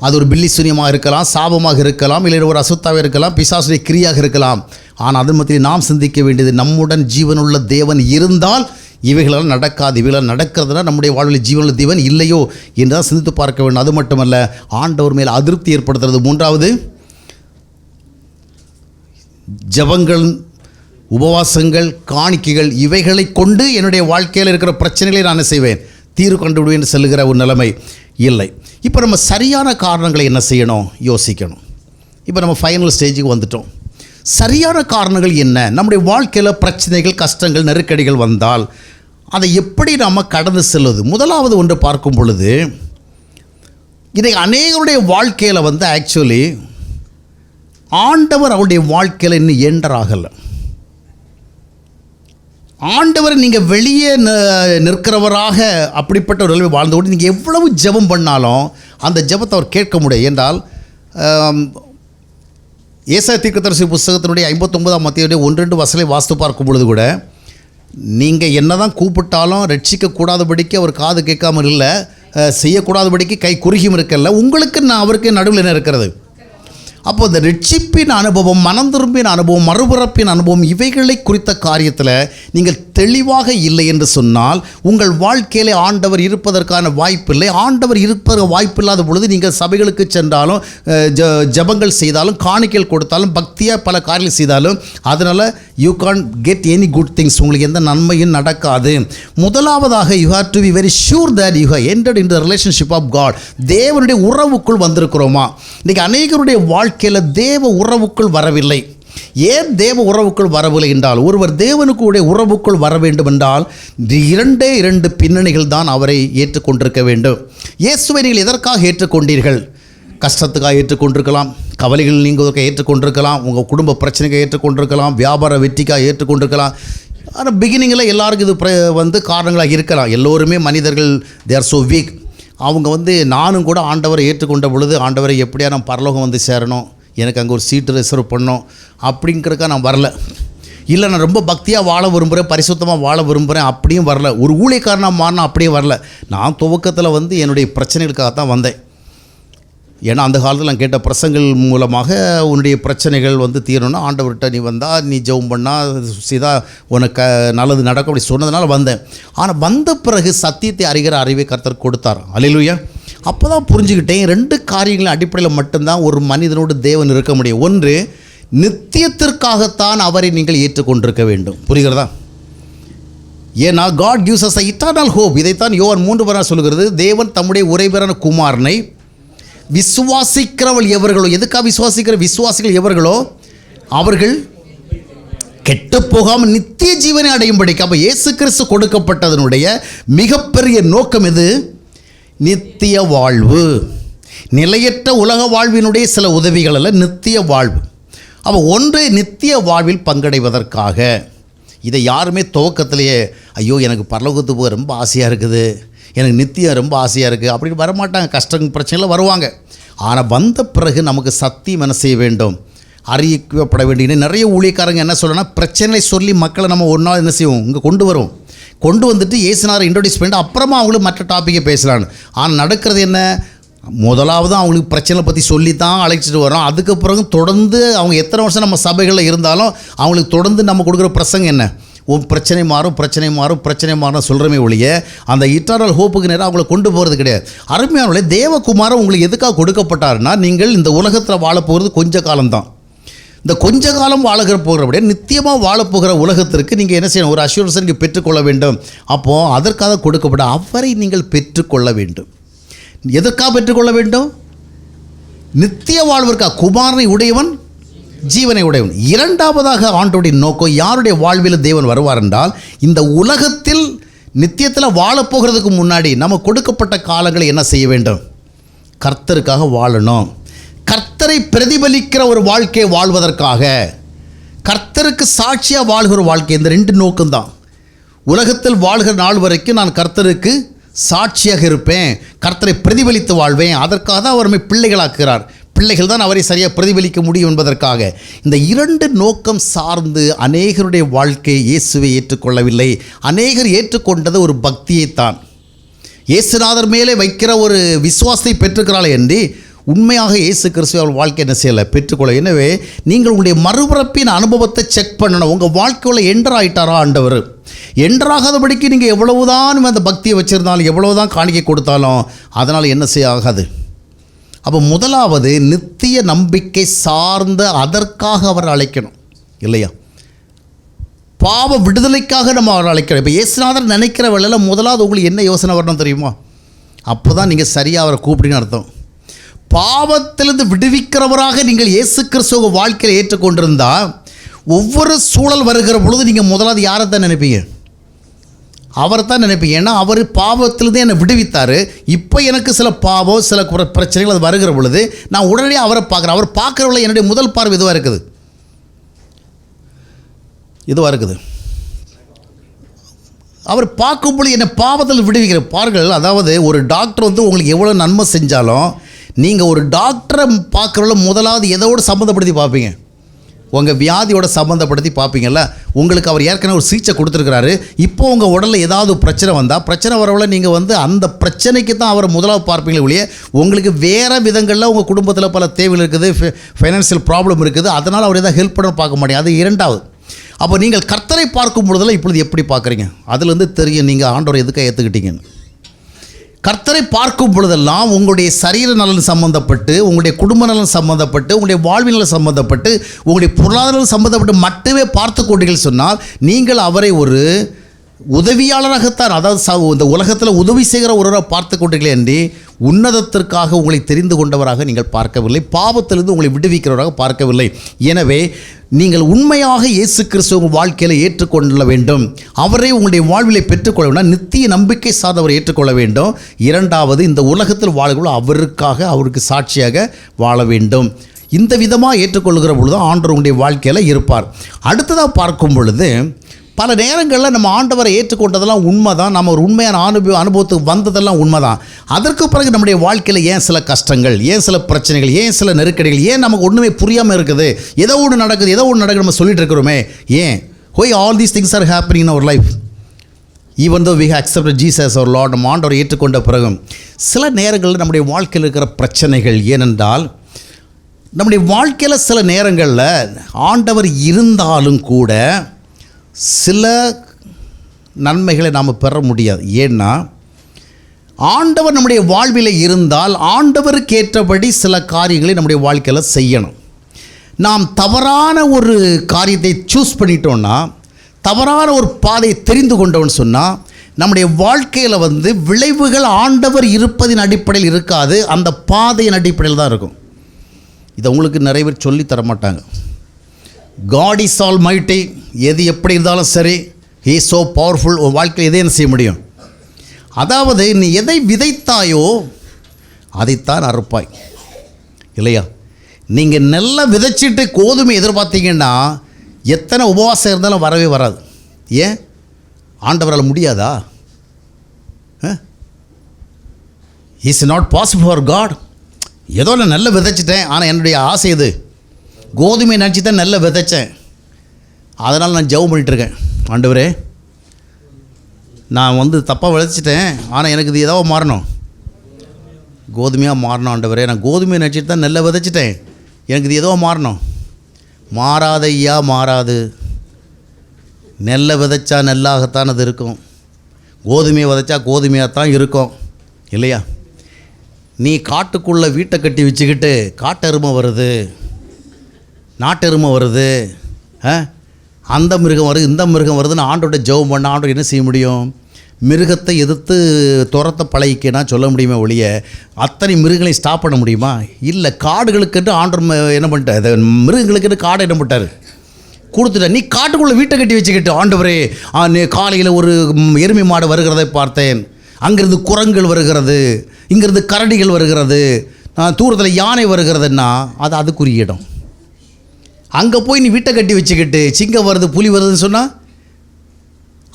அது ஒரு பில்லி சூனியமாக இருக்கலாம், சாபமாக இருக்கலாம், இல்லை ஒரு அசுத்தாவாக இருக்கலாம், பிசாசுடைய கிரியாக இருக்கலாம். ஆனால் அதன் மத்தியில் நாம் சிந்திக்க வேண்டியது, நம்முடன் ஜீவனுள்ள தேவன் இருந்தால் இவைகளெல்லாம் நடக்காது. இவைகளால் நடக்கிறதுனா நம்முடைய வாழ்வில் ஜீவனுள்ள தேவன் இல்லையோ என்று தான் சிந்தித்து பார்க்க வேண்டும். அது மட்டுமல்ல, ஆண்டவர் மேல் அதிருப்தி ஏற்படுத்துறது. மூன்றாவது, ஜபங்கள், உபவாசங்கள், காணிக்கைகள், இவைகளை கொண்டு என்னுடைய வாழ்க்கையில் இருக்கிற பிரச்சனைகளை நான் செய்வேன், தீர்வு கண்டுவிடுவேன் செல்லுகிற ஒரு நிலைமை இல்லை. இப்போ நம்ம சரியான காரணங்களை என்ன செய்யணும், யோசிக்கணும். இப்போ நம்ம ஃபைனல் ஸ்டேஜுக்கு வந்துட்டோம். சரியான காரணங்கள் என்ன? நம்முடைய வாழ்க்கையில் பிரச்சனைகள், கஷ்டங்கள், நெருக்கடிகள் வந்தால் அதை எப்படி நம்ம கடந்து செல்வது? முதலாவது ஒன்று பார்க்கும் பொழுது, இதை அநேகருடைய வாழ்க்கையில் வந்து ஆக்சுவலி ஆண்டவர் அவருடைய வாழ்க்கையில் இன்னும் எண்டராகலை. ஆண்டவர் நீங்கள் வெளியே நிற்கிறவராக அப்படிப்பட்ட ஒரு நிலைமை வாழ்ந்தோடு நீங்கள் எவ்வளவு ஜெபம் பண்ணாலும் அந்த ஜெபத்தை அவர் கேட்க முடியும். என்றால் ஏசாயா தீர்க்கதரிசி புஸ்தகத்தினுடைய 59ஆம் அத்தியாயம் 1-2 வசனங்களை வாசித்து பார்க்கும் பொழுது கூட, நீங்கள் என்ன தான் கூப்பிட்டாலும் ரட்சிக்கக்கூடாதபடிக்கு அவர் காது கேட்காமல் இல்லை, செய்யக்கூடாதபடிக்கு கை குறுகியும் இருக்கல, உங்களுக்கு அவருக்கு நடுவில் என்ன இருக்கிறது? அப்போ இந்த ரட்சிப்பின் அனுபவம், மனம் திரும்பின் அனுபவம், மறுபிறப்பின் அனுபவம், இவைகளை குறித்த காரியத்தில் நீங்கள் தெளிவாக இல்லை என்று சொன்னால் உங்கள் வாழ்க்கையிலே ஆண்டவர் இருப்பதற்கான வாய்ப்பில்லை. ஆண்டவர் இருப்பதற்கு வாய்ப்பில்லாத பொழுது நீங்கள் சபைகளுக்கு சென்றாலும், ஜபங்கள் செய்தாலும், காணிக்கைகள் கொடுத்தாலும், பக்தியாக பல காரியங்கள் செய்தாலும், அதனால் you can get any good things. உங்களுக்கு எந்த நன்மையும் நடக்காது. முதலாவதாக you have to be very sure that you have entered in the relationship of God. தேவனுடைய உறவுக்குள் வந்திருக்கிறோமா? இன்றைக்கி அநேகருடைய வாழ்க்கையில் தேவ உறவுக்குள் வரவில்லை. ஏன் தேவ உறவுக்குள் வரவில்லை என்றால், ஒருவர் தேவனுக்குடைய உறவுக்குள் வர வேண்டும் என்றால் 2 பின்னணிகள் தான் அவரை ஏற்றுக்கொண்டிருக்க வேண்டும். இயேசுவை நீங்கள் எதற்காக ஏற்றுக்கொண்டீர்கள்? கஷ்டத்துக்காக ஏற்றுக்கொண்டிருக்கலாம், கவலைகள் நீங்குவதற்காக ஏற்றுக்கொண்டிருக்கலாம், உங்கள் குடும்ப பிரச்சனைக்காக ஏற்றுக்கொண்டிருக்கலாம், வியாபார வெற்றிக்காக ஏற்றுக்கொண்டிருக்கலாம். ஆனால் பிகினிங்கில் எல்லாருக்கும் இது வந்து காரணங்களாக இருக்கலாம். எல்லோருமே மனிதர்கள், தே ஆர் ஸோ வீக். அவங்க நானும் கூட ஆண்டவரை ஏற்றுக்கொண்ட பொழுது, ஆண்டவரை எப்படியா நான் பரலோகம் வந்து சேரணும், எனக்கு அங்கே ஒரு சீட்டு ரிசர்வ் பண்ணணும் அப்படிங்கிறதுக்காக நான் வரல. இல்லை நான் ரொம்ப பக்தியாக வாழ விரும்புகிறேன், பரிசுத்தமாக வாழ விரும்புகிறேன், அப்படியும் வரல. ஒரு ஊழியக்காரனாக மாறினா அப்படியும் வரல. நான் துவக்கத்தில் என்னுடைய பிரச்சனைகளுக்காக தான் வந்தேன். ஏன்னா அந்த காலத்தில் நான் கேட்ட பிரசங்கள் மூலமாக உன்னுடைய பிரச்சனைகள் தீரணும்னா ஆண்டவர்கிட்ட நீ வந்தால், நீ ஜெபம் பண்ணால் சீதா உனக்கு நல்லது நடக்கும் அப்படி சொன்னதுனால வந்தேன். ஆனால் வந்த பிறகு சத்தியத்தை அறிகிற அறிவை கர்த்தர் கொடுத்தார். அல்லேலூயா. அப்போ தான் புரிஞ்சுக்கிட்டேன், 2 காரியங்களின் அடிப்படையில் மட்டும்தான் ஒரு மனிதனோடு தேவன் இருக்க முடியும். ஒன்று, நித்தியத்திற்காகத்தான் அவரை நீங்கள் ஏற்றுக்கொண்டிருக்க வேண்டும். புரிகிறதா? ஏன்னா God gives us an eternal hope. இதைத்தான் யோவான் 3 சொல்கிறது. தேவன் தம்முடைய உறைபெறான குமாரனை விசுவாசிக்கிறவள் எவர்களோ, எதுக்காக விசுவாசிக்கிற விசுவாசிகள் எவர்களோ அவர்கள் கெட்டு போகாமல் நித்திய ஜீவனை அடையும்படிக்கு. அப்போ இயேசு கிறிஸ்து கொடுக்கப்பட்டதனுடைய மிகப்பெரிய நோக்கம் எது? நித்திய வாழ்வு. நிலையற்ற உலக வாழ்வினுடைய சில உதவிகள் அல்ல, நித்திய வாழ்வு. அப்போ ஒன்று, நித்திய வாழ்வில் பங்கடைவதற்காக. இதை யாருமே துவக்கத்திலேயே ஐயோ எனக்கு பரலோகத்துக்கு போக ரொம்ப ஆசையாக இருக்குது, எனக்கு நித்தியம் ரொம்ப ஆசையாக இருக்குது அப்படின்னு வரமாட்டாங்க. கஷ்டம் பிரச்சனைலாம் வருவாங்க. ஆனால் வந்த பிறகு நமக்கு சத்தியம் என்ன செய்ய வேண்டும்? அறிவிக்கப்பட வேண்டிய. நிறைய ஊழியக்காரங்க என்ன சொல்லணும்னா, பிரச்சனை சொல்லி மக்களை நம்ம ஒரு நாள் என்ன செய்வோம், இங்கே கொண்டு வந்துட்டு இயேசுனாரை இன்ட்ரோடியூஸ் பண்ணிட்டு அப்புறமா அவங்களுக்கு மற்ற டாப்பிக்கை பேசலான்னு. ஆனால் நடக்கிறது என்ன? முதலாவது அவங்களுக்கு பிரச்சனை பற்றி சொல்லி தான் அழைச்சிட்டு வரோம். அதுக்கு பிறகு தொடர்ந்து அவங்க எத்தனை வருஷம் நம்ம சபைகளில் இருந்தாலும் அவங்களுக்கு தொடர்ந்து நம்ம கொடுக்குற பிரசங்கம் என்ன? பிரச்சனை மாறும் சொல்கிறமே ஒழிய அந்த இட்டர்னல் ஹோப்புக்கு நேரம் அவங்களை கொண்டு போகிறது கிடையாது. அருமையானவர்களே, தேவகுமாரன் உங்களுக்கு எதுக்காக கொடுக்கப்பட்டாருன்னா, நீங்கள் இந்த உலகத்தில் வாழப்போகிறது கொஞ்ச காலம்தான். இந்த கொஞ்ச காலம் வாழகிற போகிறபடியே நித்தியமாக வாழப்போகிற உலகத்திற்கு நீங்கள் என்ன செய்யணும்? ஒரு அஷூரன்ஸை நீங்கள் பெற்றுக்கொள்ள வேண்டும். அப்போது அதற்காக கொடுக்கப்பட்ட அவரை நீங்கள் பெற்றுக்கொள்ள வேண்டும். எதற்காக பெற்றுக்கொள்ள வேண்டும்? நித்திய வாழ்விற்காக. குமாரனை உடையவன் ஜீவனை உடையவன். இரண்டாவதாக ஆண்டோடைய நோக்கம், யாருடைய வாழ்வில் தேவன் வருவார் என்றால், இந்த உலகத்தில் நித்தியத்தில் வாழப்போகிறதுக்கு முன்னாடி நம்ம கொடுக்கப்பட்ட காலங்களை என்ன செய்ய வேண்டும்? கர்த்தருக்காக வாழணும். கர்த்தரை பிரதிபலிக்கிற ஒரு வாழ்க்கையை வாழ்வதற்காக, கர்த்தருக்கு சாட்சியாக வாழ்கிற வாழ்க்கை. இந்த 2 நோக்கம்தான். உலகத்தில் வாழ்கிற நாள் வரைக்கும் நான் கர்த்தருக்கு சாட்சியாக இருப்பேன், கர்த்தரை பிரதிபலித்து வாழ்வேன். அதற்காக தான் அவர் பிள்ளைகளாக்குகிறார். பிள்ளைகள் தான் அவரை சரியாக பிரதிபலிக்க முடியும் என்பதற்காக. இந்த 2 நோக்கம் சார்ந்து அநேகருடைய வாழ்க்கை இயேசுவை ஏற்றுக்கொள்ளவில்லை. அநேகர் ஏற்றுக்கொண்டது ஒரு பக்தியைத்தான், இயேசுநாதர் மேலே வைக்கிற ஒரு விசுவாசத்தை பெற்றுக்கிறாளே என்று உண்மையாக இயேசு கிறிஸ்துவ அவள் வாழ்க்கை என்ன செய்யலை, பெற்றுக்கொள்ள. எனவே நீங்கள் உங்களுடைய மறுபிறப்பின் அனுபவத்தை செக் பண்ணணும். உங்கள் வாழ்க்கையில் என்டர் ஆகிட்டாரா ஆண்டவர்? என்டராகாதபடிக்கு நீங்கள் எவ்வளவுதான் அந்த பக்தியை வச்சுருந்தாலும், எவ்வளவுதான் காணிக்கை கொடுத்தாலும் அதனால் என்ன செய்ய ஆகாது. அப்போ முதலாவது நித்திய நம்பிக்கை சார்ந்த, அதற்காக அவர் அழைக்கணும் இல்லையா? பாவ விடுதலைக்காக நம்ம அவரை அழைக்கிறோம். இப்போ இயேசுநாதர் நினைக்கிற வேளையில் முதலாவது உங்களுக்கு என்ன யோசனை வரணும் தெரியுமா? அப்போ தான் நீங்கள் சரியாக அவரை கூப்பிடுன்னு அர்த்தம். பாவத்திலிருந்து விடுவிக்கிறவராக நீங்கள் இயேசு கிறிஸ்துவ வாழ்க்கையில் ஏற்றுக்கொண்டிருந்தால் ஒவ்வொரு சூழல் வருகிற பொழுது நீங்கள் முதலாவது யாரை தான் நினைப்பீங்க? அவரை தான் நினைப்பீங்க. ஏன்னா அவர் பாவத்திலிருந்து என்னை விடுவித்தார். இப்போ எனக்கு சில பாவம் சில பிரச்சனைகள் அது வருகிற பொழுது நான் உடனே அவரை பார்க்குறேன். அவர் பார்க்குறவள என்னுடைய முதல் பார்வை இதுவாக இருக்குது. அவர் பார்க்கும்பொழுது என்னை பாவத்தில் விடுவிக்கிற பாருங்கள். அதாவது ஒரு டாக்டர் வந்து உங்களுக்கு எவ்வளோ நன்மை செஞ்சாலும் நீங்கள் ஒரு டாக்டரை பார்க்குறவள முதலாவது எதோடு சம்மந்தப்படுத்தி பார்ப்பீங்க? உங்கள் வியாதியோட சம்மந்தப்படுத்தி பார்ப்பீங்கள்ல. உங்களுக்கு அவர் ஏற்கனவே ஒரு சிகிச்சை கொடுத்துருக்கிறாரு. இப்போ உங்கள் உடலில் ஏதாவது பிரச்சனை வந்தால் பிரச்சனை வரவளை நீங்கள் வந்து அந்த பிரச்சனைக்கு தான் அவரை முதலாவது பார்ப்பீங்களே ஒழிய உங்களுக்கு வேறு விதங்களில் உங்கள் குடும்பத்தில் பல தேவைகள் இருக்குது, ஃபைனான்சியல் ப்ராப்ளம் இருக்குது, அதனால் அவர் எதாவது ஹெல்ப் பண்ண பார்க்க மாட்டேங்க. அது இரண்டாவது. அப்போ நீங்கள் கர்த்தரை பார்க்கும் பொழுதெல்லாம் இப்பொழுது எப்படி பார்க்குறீங்க? அதுலேருந்து தெரியும் நீங்கள் ஆண்டவரை எதுக்காக ஏற்றுக்கிட்டீங்கன்னு. கர்த்தரை பார்க்கும் பொழுதெல்லாம் உங்களுடைய சரீர நலன் சம்பந்தப்பட்டு, உங்களுடைய குடும்ப நலன் சம்பந்தப்பட்டு, உங்களுடைய வாழ்வின் நலன் சம்பந்தப்பட்டு, உங்களுடைய பொருளாதாரம் சம்பந்தப்பட்டு மட்டுமே பார்த்து கொண்டீர்கள் சொன்னால் நீங்கள் அவரை ஒரு உதவியாளராகத்தான், அதாவது இந்த உலகத்தில் உதவி செய்கிற ஒருவரை பார்த்து கொண்டீர்களே அன்றி உன்னதத்திற்காக உங்களை தெரிந்து கொண்டவராக நீங்கள் பார்க்கவில்லை. பாவத்திலிருந்து உங்களை விடுவிக்கிறவராக பார்க்கவில்லை. எனவே நீங்கள் உண்மையாக இயேசு கிறிஸ்துவ உங்கள் வாழ்க்கையில் ஏற்றுக்கொள்ள வேண்டும். அவரை உங்களுடைய வாழ்விலை பெற்றுக்கொள்ள வேண்டும். நித்திய நம்பிக்கை சார்ந்தவரை ஏற்றுக்கொள்ள வேண்டும். இரண்டாவது, இந்த உலகத்தில் வாழ்கிற அவருக்காக அவருக்கு சாட்சியாக வாழ வேண்டும். இந்த விதமாக ஏற்றுக்கொள்கிற பொழுது ஆண்டவர் உங்களுடைய வாழ்க்கையில் இருப்பார். அடுத்ததாக பார்க்கும் பொழுது பல நேரங்களில் நம்ம ஆண்டவரை ஏற்றுக்கொண்டதெல்லாம் உண்மை தான், நம்ம ஒரு உண்மையான அனுபவத்துக்கு வந்ததெல்லாம் உண்மை தான். அதற்கு பிறகு நம்முடைய வாழ்க்கையில் ஏன் சில கஷ்டங்கள், ஏன் சில பிரச்சனைகள், ஏன் சில நெருக்கடிகள், ஏன் நமக்கு ஒன்றுமே புரியாமல் இருக்குது, ஏதோ ஒன்று நடக்குது நம்ம சொல்லிட்டு இருக்கிறோமே, ஏன் why all these things are happening in our life even though we have accepted Jesus our Lord? நம்ம ஆண்டவரை ஏற்றுக்கொண்ட பிறகு சில நேரங்களில் நம்முடைய வாழ்க்கையில் இருக்கிற பிரச்சனைகள் ஏனென்றால் நம்முடைய வாழ்க்கையில் சில நேரங்களில் ஆண்டவர் இருந்தாலும் கூட சில நன்மைகளை நாம் பெற முடியாது. ஏன்னா ஆண்டவர் நம்முடைய வாழ்வில் இருந்தால் ஆண்டவருக்கு ஏற்றபடி சில காரியங்களை நம்முடைய வாழ்க்கையில் செய்யணும். நாம் தவறான ஒரு காரியத்தை சூஸ் பண்ணிட்டோன்னா, தவறான ஒரு பாதையை தெரிந்து கொண்டோன்னு சொன்னால் நம்முடைய வாழ்க்கையில் வந்து விளைவுகள் ஆண்டவர் இருப்பதின் அடிப்படையில் இருக்காது, அந்த பாதையின் அடிப்படையில் தான் இருக்கும். இதை உங்களுக்கு நிறைய பேர் சொல்லி தர மாட்டாங்க. God is almighty, எது எப்படி இருந்தாலும் சரி, he is so powerful. உன் வாழ்க்கையில் எதை என்ன செய்ய முடியும்? அதாவது நீ எதை விதைத்தாயோ அதைத்தான் அறுப்பாய், இல்லையா? நீங்கள் நெல்லை விதைச்சிட்டு கோதுமை எதிர்பார்த்தீங்கன்னா எத்தனை உபவாசம் இருந்தாலும் வரவே வராது. ஏன்? ஆண்டவரால் முடியாதா? Is not possible for God. ஏதோ நான் நெல்லை விதைச்சிட்டேன், ஆனால் என்னுடைய ஆசை இது கோதுமை நினச்சி தான் நெல்லை விதைச்சேன், அதனால் நான் ஜெபம் பண்ணிட்டுருக்கேன். ஆண்டவரே, நான் வந்து தப்பாக விளைச்சிட்டேன், ஆனால் எனக்கு இது ஏதாவது மாறணும், கோதுமையாக மாறணும். ஆண்டவரே, நான் கோதுமையை நினச்சிட்டு தான் நெல்லை விதைச்சிட்டேன், எனக்கு இது ஏதோ மாறணும். மாறாத ஐயா, மாறாது. நெல்லை விதைச்சா நெல்லாகத்தான் அது இருக்கும், கோதுமையை விதைச்சா கோதுமையாக தான் இருக்கும், இல்லையா? நீ காட்டுக்குள்ளே வீட்டை கட்டி வச்சுக்கிட்டு காட்டெருமை வருது, நாட்டெருமை வருது, அந்த மிருகம் வருது, இந்த மிருகம் வருதுன்னு ஆண்டோட ஜெபம் பண்ண ஆண்டோட என்ன செய்ய முடியும்? மிருகத்தை எதிர்த்து துரத்த பழகிக்கனா சொல்ல முடியுமே ஒழிய அத்தனை மிருகங்களையும் ஸ்டாப் பண்ண முடியுமா? இல்லை. காடுகளுக்கு ஆண்டர் என்ன பண்ணிட்டார்? மிருகங்களுக்கு காடை என்ன பண்ணிட்டார்? கொடுத்துட்ட. நீ காட்டுக்குள்ளே வீட்டை கட்டி வச்சுக்கிட்டு ஆண்டவரே, காலையில் ஒரு எருமை மாடு வருகிறதை பார்த்தேன், அங்கேருந்து குரங்குகள் வருகிறது, இங்கேருந்து கரடிகள் வருகிறது, தூரத்தில் யானை வருகிறதுன்னா அது அதுக்குரிய இடம். அங்கே போய் நீ வீட்டை கட்டி வச்சுக்கிட்டு சிங்கம் வருது, புலி வருதுன்னு சொன்னால்,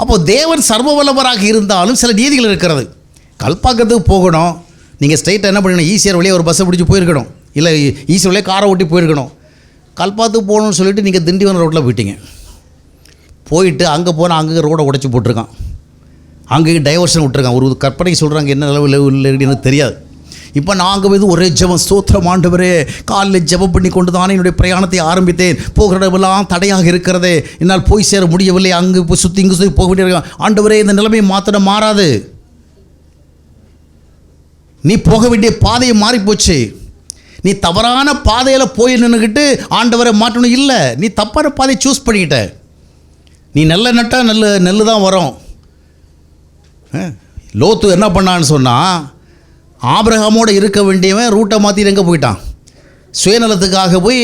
அப்போது தேவன் சர்வ வல்லவராக இருந்தாலும் சில நீதிகள் இருக்கிறது. கல்பாக்கத்துக்கு போகணும், நீங்கள் ஸ்ட்ரைட்டாக என்ன பண்ணணும்? ஈஸியாக வழியாக ஒரு பஸ்ஸை பிடிச்சி போயிருக்கணும், இல்லை ஈஸியாக வழியாக காரை ஓட்டி போயிருக்கணும். கல்பாத்துக்கு போகணும்னு சொல்லிட்டு நீங்கள் திண்டிவனம் ரோட்டில் போயிட்டீங்க. போயிட்டு அங்கே போனால் அங்கே ரோடை உடைச்சி போட்டிருக்கான், அங்கேயும் டைவர்ஷன் விட்டுருக்கான். ஒரு கற்பனைக்கு சொல்கிறாங்க, என்ன நிலவு எனக்கு தெரியாது. இப்போ நாங்கள் வந்து ஒரே ஜெபம், ஸ்தோத்திரம் ஆண்டவரே, காலையில் ஜெபம் பண்ணி கொண்டு தானே என்னுடைய பிரயாணத்தை ஆரம்பித்தேன், போகிற இடமெல்லாம் தடையாக இருக்கிறதே, என்னால் போய் சேர முடியவில்லை, அங்கே போய் சுற்றி இங்கே சுற்றி போக வேண்டிய ஆண்டவரே, இந்த நிலைமையை மாற்றின மாறாது, நீ போக வேண்டிய பாதையை மாறிப்போச்சு, நீ தவறான பாதையில் போய் நின்றுக்கிட்டு ஆண்டவரை மாற்றணும் இல்லை, நீ தப்பான பாதையை சூஸ் பண்ணிக்கிட்ட. நீ நெல்லை நட்டால் நெல் தான் வரும். லோத்து என்ன பண்ணான்னு சொன்னால், ஆபிரகாமோடு இருக்க வேண்டியவன் ரூட்டை மாற்றிட்டு எங்கே போயிட்டான்? சுயநலத்துக்காக போய்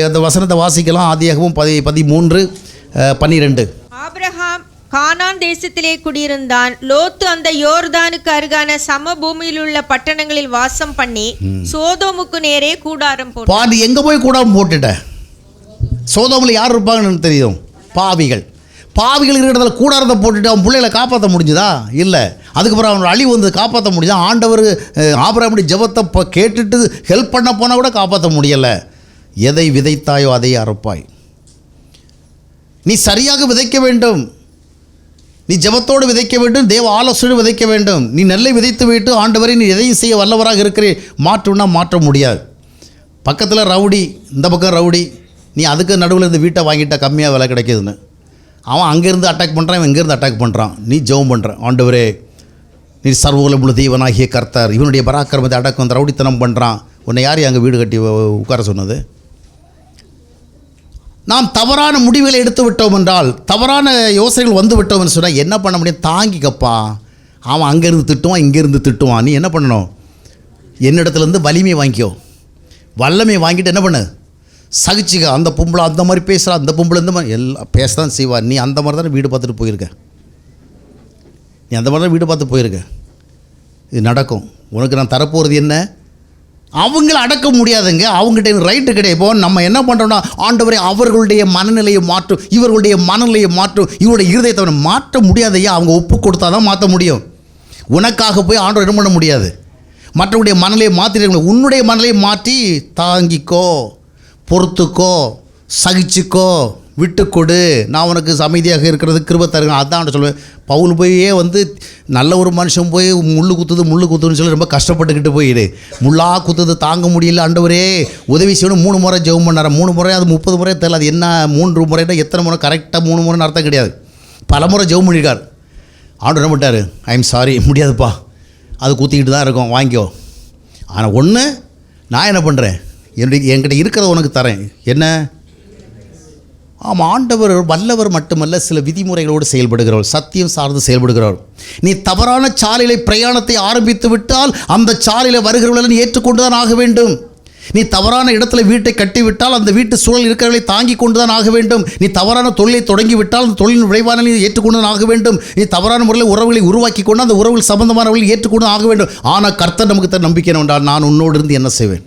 அந்த வசனத்தை வாசிக்கலாம். ஆதியாகமம் 13:12. ஆபிரகாம் கானான் தேசத்திலே குடியிருந்தான். லோத்து அந்த யோர்தானுக்கு அருகான சமபூமியில் உள்ள பட்டணங்களில் வாசம் பண்ணி சோதோமுக்கு நேரே கூடாரம் போட்டான். பாதி எங்கே போய் கூடாரம் போட்டுட்ட? சோதோமில் யார் இருப்பாங்கன்னு தெரியும்? பாவிகள். பாவிகள் இருக்கிற இடத்துல கூடாரத்தை போட்டுட்டு அவன் பிள்ளைகளை காப்பாற்ற முடிஞ்சுதா? இல்லை. அதுக்கப்புறம் அவனோட அழிவு வந்து காப்பாற்ற முடிஞ்சா? ஆண்டவர் ஆபிரகாமுடைய ஜெபத்தை கேட்டுட்டு ஹெல்ப் பண்ண போனால் கூட காப்பாற்ற முடியலை. எதை விதைத்தாயோ அதை அறுப்பாய். நீ சரியாக விதைக்க வேண்டும். நீ ஜெபத்தோடு விதைக்க வேண்டும். தேவ ஆலோசனை விதைக்க வேண்டும். நீ நெல்லை விதைத்து விட்டு ஆண்டவரை நீ எதையும் செய்ய வல்லவராக இருக்கிறேன் மாற்றுன்னா மாற்ற முடியாது. பக்கத்தில் ரவுடி, இந்த பக்கம் ரவுடி, நீ அதுக்கு நடுவில் இந்த வீட்டை வாங்கிட்டா கம்மியாக விலை கிடைக்கிதுன்னு அவன் அங்கேருந்து அட்டாக் பண்ணுறான், இவன் இங்கேருந்து அட்டாக் பண்ணுறான். நீ ஜெபம் பண்ணுற, ஆண்டவரே நீ சர்வவல்லமுள்ள தேவனாகிய கர்த்தர், இவனுடைய பராக்கிரமத்தை அடக்கம் வந்து ரவுடித்தனம் பண்ணுறான், உன்னை யார் அங்கே வீடு கட்டி உட்கார சொன்னது? நாம் தவறான முடிவுகளை எடுத்து விட்டோம் என்றால், தவறான யோசனைகள் வந்து விட்டோம்னு சொன்னால் என்ன பண்ண முடியும்? தாங்கிக்கப்பா. அவன் அங்கேருந்து திட்டுவான், இங்கேருந்து திட்டுவான். நீ என்ன பண்ணணும்? என்னிடத்துலேருந்து வலிமையை வாங்கிக்கோ. வல்லமையை வாங்கிட்டு என்ன பண்ணு? சகிச்சிக்க. அந்த பொம்பளை அந்த மாதிரி பேசுகிறா, அந்த பொம்பளை இந்த மாதிரி எல்லாம் பேச தான் செய்வார். நீ அந்த மாதிரி தானே வீடு பார்த்துட்டு போயிருக்க. நீ அந்த மாதிரி தான் வீடு பார்த்து போயிருக்க. இது நடக்கும். உனக்கு நான் தரப்போகிறது என்ன? அவங்கள அடக்க முடியாதுங்க. அவங்ககிட்ட ரைட்டு கிடையாது. இப்போ நம்ம என்ன பண்ணுறோம்னா, ஆண்டவரே அவர்களுடைய மனநிலையை மாற்றும், இவர்களுடைய மனநிலையை மாற்றும், இவருடைய இருதயத்தை மாற்ற முடியாதையா. அவங்க ஒப்பு கொடுத்தா தான் மாற்ற முடியும். உனக்காக போய் ஆண்டவர் என்ன பண்ண முடியாது. மற்றவங்களுடைய மனநிலையை மாற்றிட்டு உன்னுடைய மனநிலையை மாற்றி தாங்கிக்கோ, பொறுத்துக்கோ, சகிச்சுக்கோ, விட்டு கொடு, நான் உனக்கு அமைதியாக இருக்கிறது கிருபை தருங்க. அதான் சொல்லுவேன். பவுல் போயே வந்து நல்ல ஒரு மனுஷன் போய் முள்ளு குத்துதுன்னு சொல்லி ரொம்ப கஷ்டப்பட்டுக்கிட்டு போயிடு. முள்ளா குத்துது தாங்க முடியல, ஆண்டவரே உதவி செய்யணும். 3 முறை ஜெபம் பண்ணார். 3 முறை அது 30 முறை தெரியல. அது என்ன 3 முறைனா எத்தனை முறை? கரெக்டாக 3 முறைன்னு அர்த்தம் கிடையாது. பல முறை ஜெபம் பண்ணியிருக்கார். ஆண்டவர் என்ன பண்ணிட்டார்? ஐ எம் சாரி, முடியாதுப்பா, அது குத்திக்கிட்டு தான் இருக்கும், வாங்கிக்கோ. ஆனால் ஒன்று நான் என்ன பண்ணுறேன், என்கிட்ட இருக்கிறத உனக்கு தரேன். என்ன? ஆமாம், ஆண்டவர் வல்லவர் மட்டுமல்ல, சில விதிமுறைகளோடு செயல்படுகிறவர், சத்தியம் சார்ந்து செயல்படுகிறவர். நீ தவறான சாலையிலே பிரயாணத்தை ஆரம்பித்து விட்டால் அந்த சாலையில் வருகிறவர்களை நீ ஏற்றுக்கொண்டு தான் ஆக வேண்டும். நீ தவறான இடத்துல வீட்டை கட்டிவிட்டால் அந்த வீட்டு சூழல் இருக்கிறவர்களை தாங்கி கொண்டு தான் ஆக வேண்டும். நீ தவறான தொழிலை தொடங்கிவிட்டால் அந்த தொழிலின் விளைவான நீ ஏற்றுக்கொண்டு தான் ஆக வேண்டும். நீ தவறான முறையில் உறவுகளை உருவாக்கி கொண்டு அந்த உறவுகள் சம்பந்தமானவர்களை ஏற்றுக்கொண்டு ஆக வேண்டும். ஆனால் கர்த்தர் நமக்கு தர நம்பிக்கை என்னவென்றால், நான் உன்னோடு இருந்து என்ன செய்வேன்?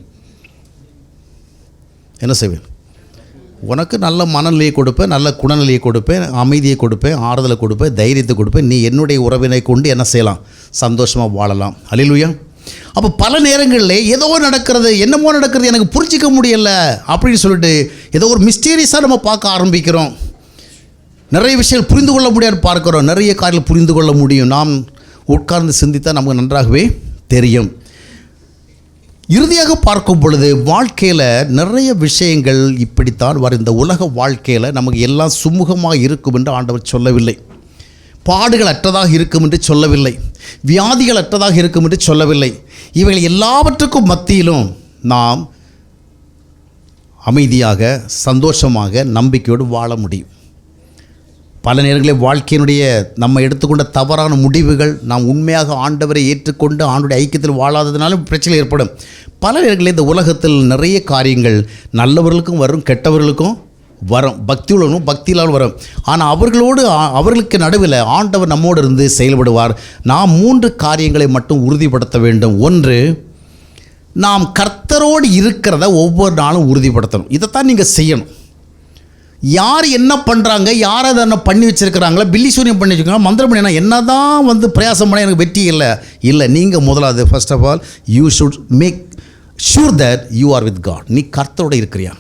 உனக்கு நல்ல மனநிலையை கொடுப்பேன், நல்ல குணநிலையை கொடுப்பேன், அமைதியை கொடுப்பேன், ஆறுதலை கொடுப்பேன், தைரியத்தை கொடுப்பேன். நீ என்னுடைய உறவினை கொண்டு என்ன செய்யலாம்? சந்தோஷமாக வாழலாம். அல்லேலூயா. அப்போ பல நேரங்களில் ஏதோ நடக்கிறது, என்னமோ நடக்கிறது, எனக்கு புரிஞ்சிக்க முடியலை அப்படின்னு சொல்லிட்டு ஏதோ ஒரு மிஸ்டீரியஸாக நம்ம பார்க்க ஆரம்பிக்கிறோம். நிறைய விஷயங்கள் புரிந்து கொள்ள முடியாது பார்க்குறோம். நிறைய காரியங்கள் புரிந்து கொள்ள முடியும். நாம் உட்கார்ந்து சிந்தித்தால் நமக்கு நன்றாகவே தெரியும். இறுதியாக பார்க்கும் பொழுது வாழ்க்கையில் நிறைய விஷயங்கள் இப்படித்தான் வரும். இந்த உலக வாழ்க்கையில் நமக்கு எல்லாம் சுமூகமாக இருக்கும் என்று ஆண்டவர் சொல்லவில்லை. பாடுகள் அற்றதாக இருக்கும் என்று சொல்லவில்லை. வியாதிகள் அற்றதாக இருக்கும் என்று சொல்லவில்லை. இவைகள் எல்லாவற்றுக்கும் மத்தியிலும் நாம் அமைதியாக, சந்தோஷமாக, நம்பிக்கையோடு வாழ முடியும். பல நேரங்களில் வாழ்க்கையினுடைய நம்ம எடுத்துக்கொண்ட தவறான முடிவுகள், நாம் உண்மையாக ஆண்டவரை ஏற்றுக்கொண்டு ஆண்டுடைய ஐக்கியத்தில் வாழாததுனாலும் பிரச்சனை ஏற்படும். பல நேரங்களில் இந்த உலகத்தில் நிறைய காரியங்கள் நல்லவர்களுக்கும் வரும், கெட்டவர்களுக்கும் வரும், பக்தி உள்ளவனும் பக்தி இல்லாமல் வரும். ஆனால் அவர்களுக்கு நடுவில் ஆண்டவர் நம்மோடு இருந்து செயல்படுவார். நாம் 3 காரியங்களை மட்டும் உறுதிப்படுத்த வேண்டும். ஒன்று, நாம் கர்த்தரோடு இருக்கிறத ஒவ்வொரு நாளும் உறுதிப்படுத்தணும். இதைத்தான் நீங்கள் செய்யணும். யார் என்ன பண்ணுறாங்க, யார் அதை என்ன பண்ணி வச்சுருக்கிறாங்களா, பில்லி சூரியம் பண்ணி வச்சுருக்காங்க, மந்திரம் பண்ணி என்ன தான் வந்து பிரயாசம் பண்ண எனக்கு வெற்றி இல்லை. நீங்கள் முதலாவது first of all you should make sure that you are with God. நீ கர்த்தரோடு இருக்கிறியா?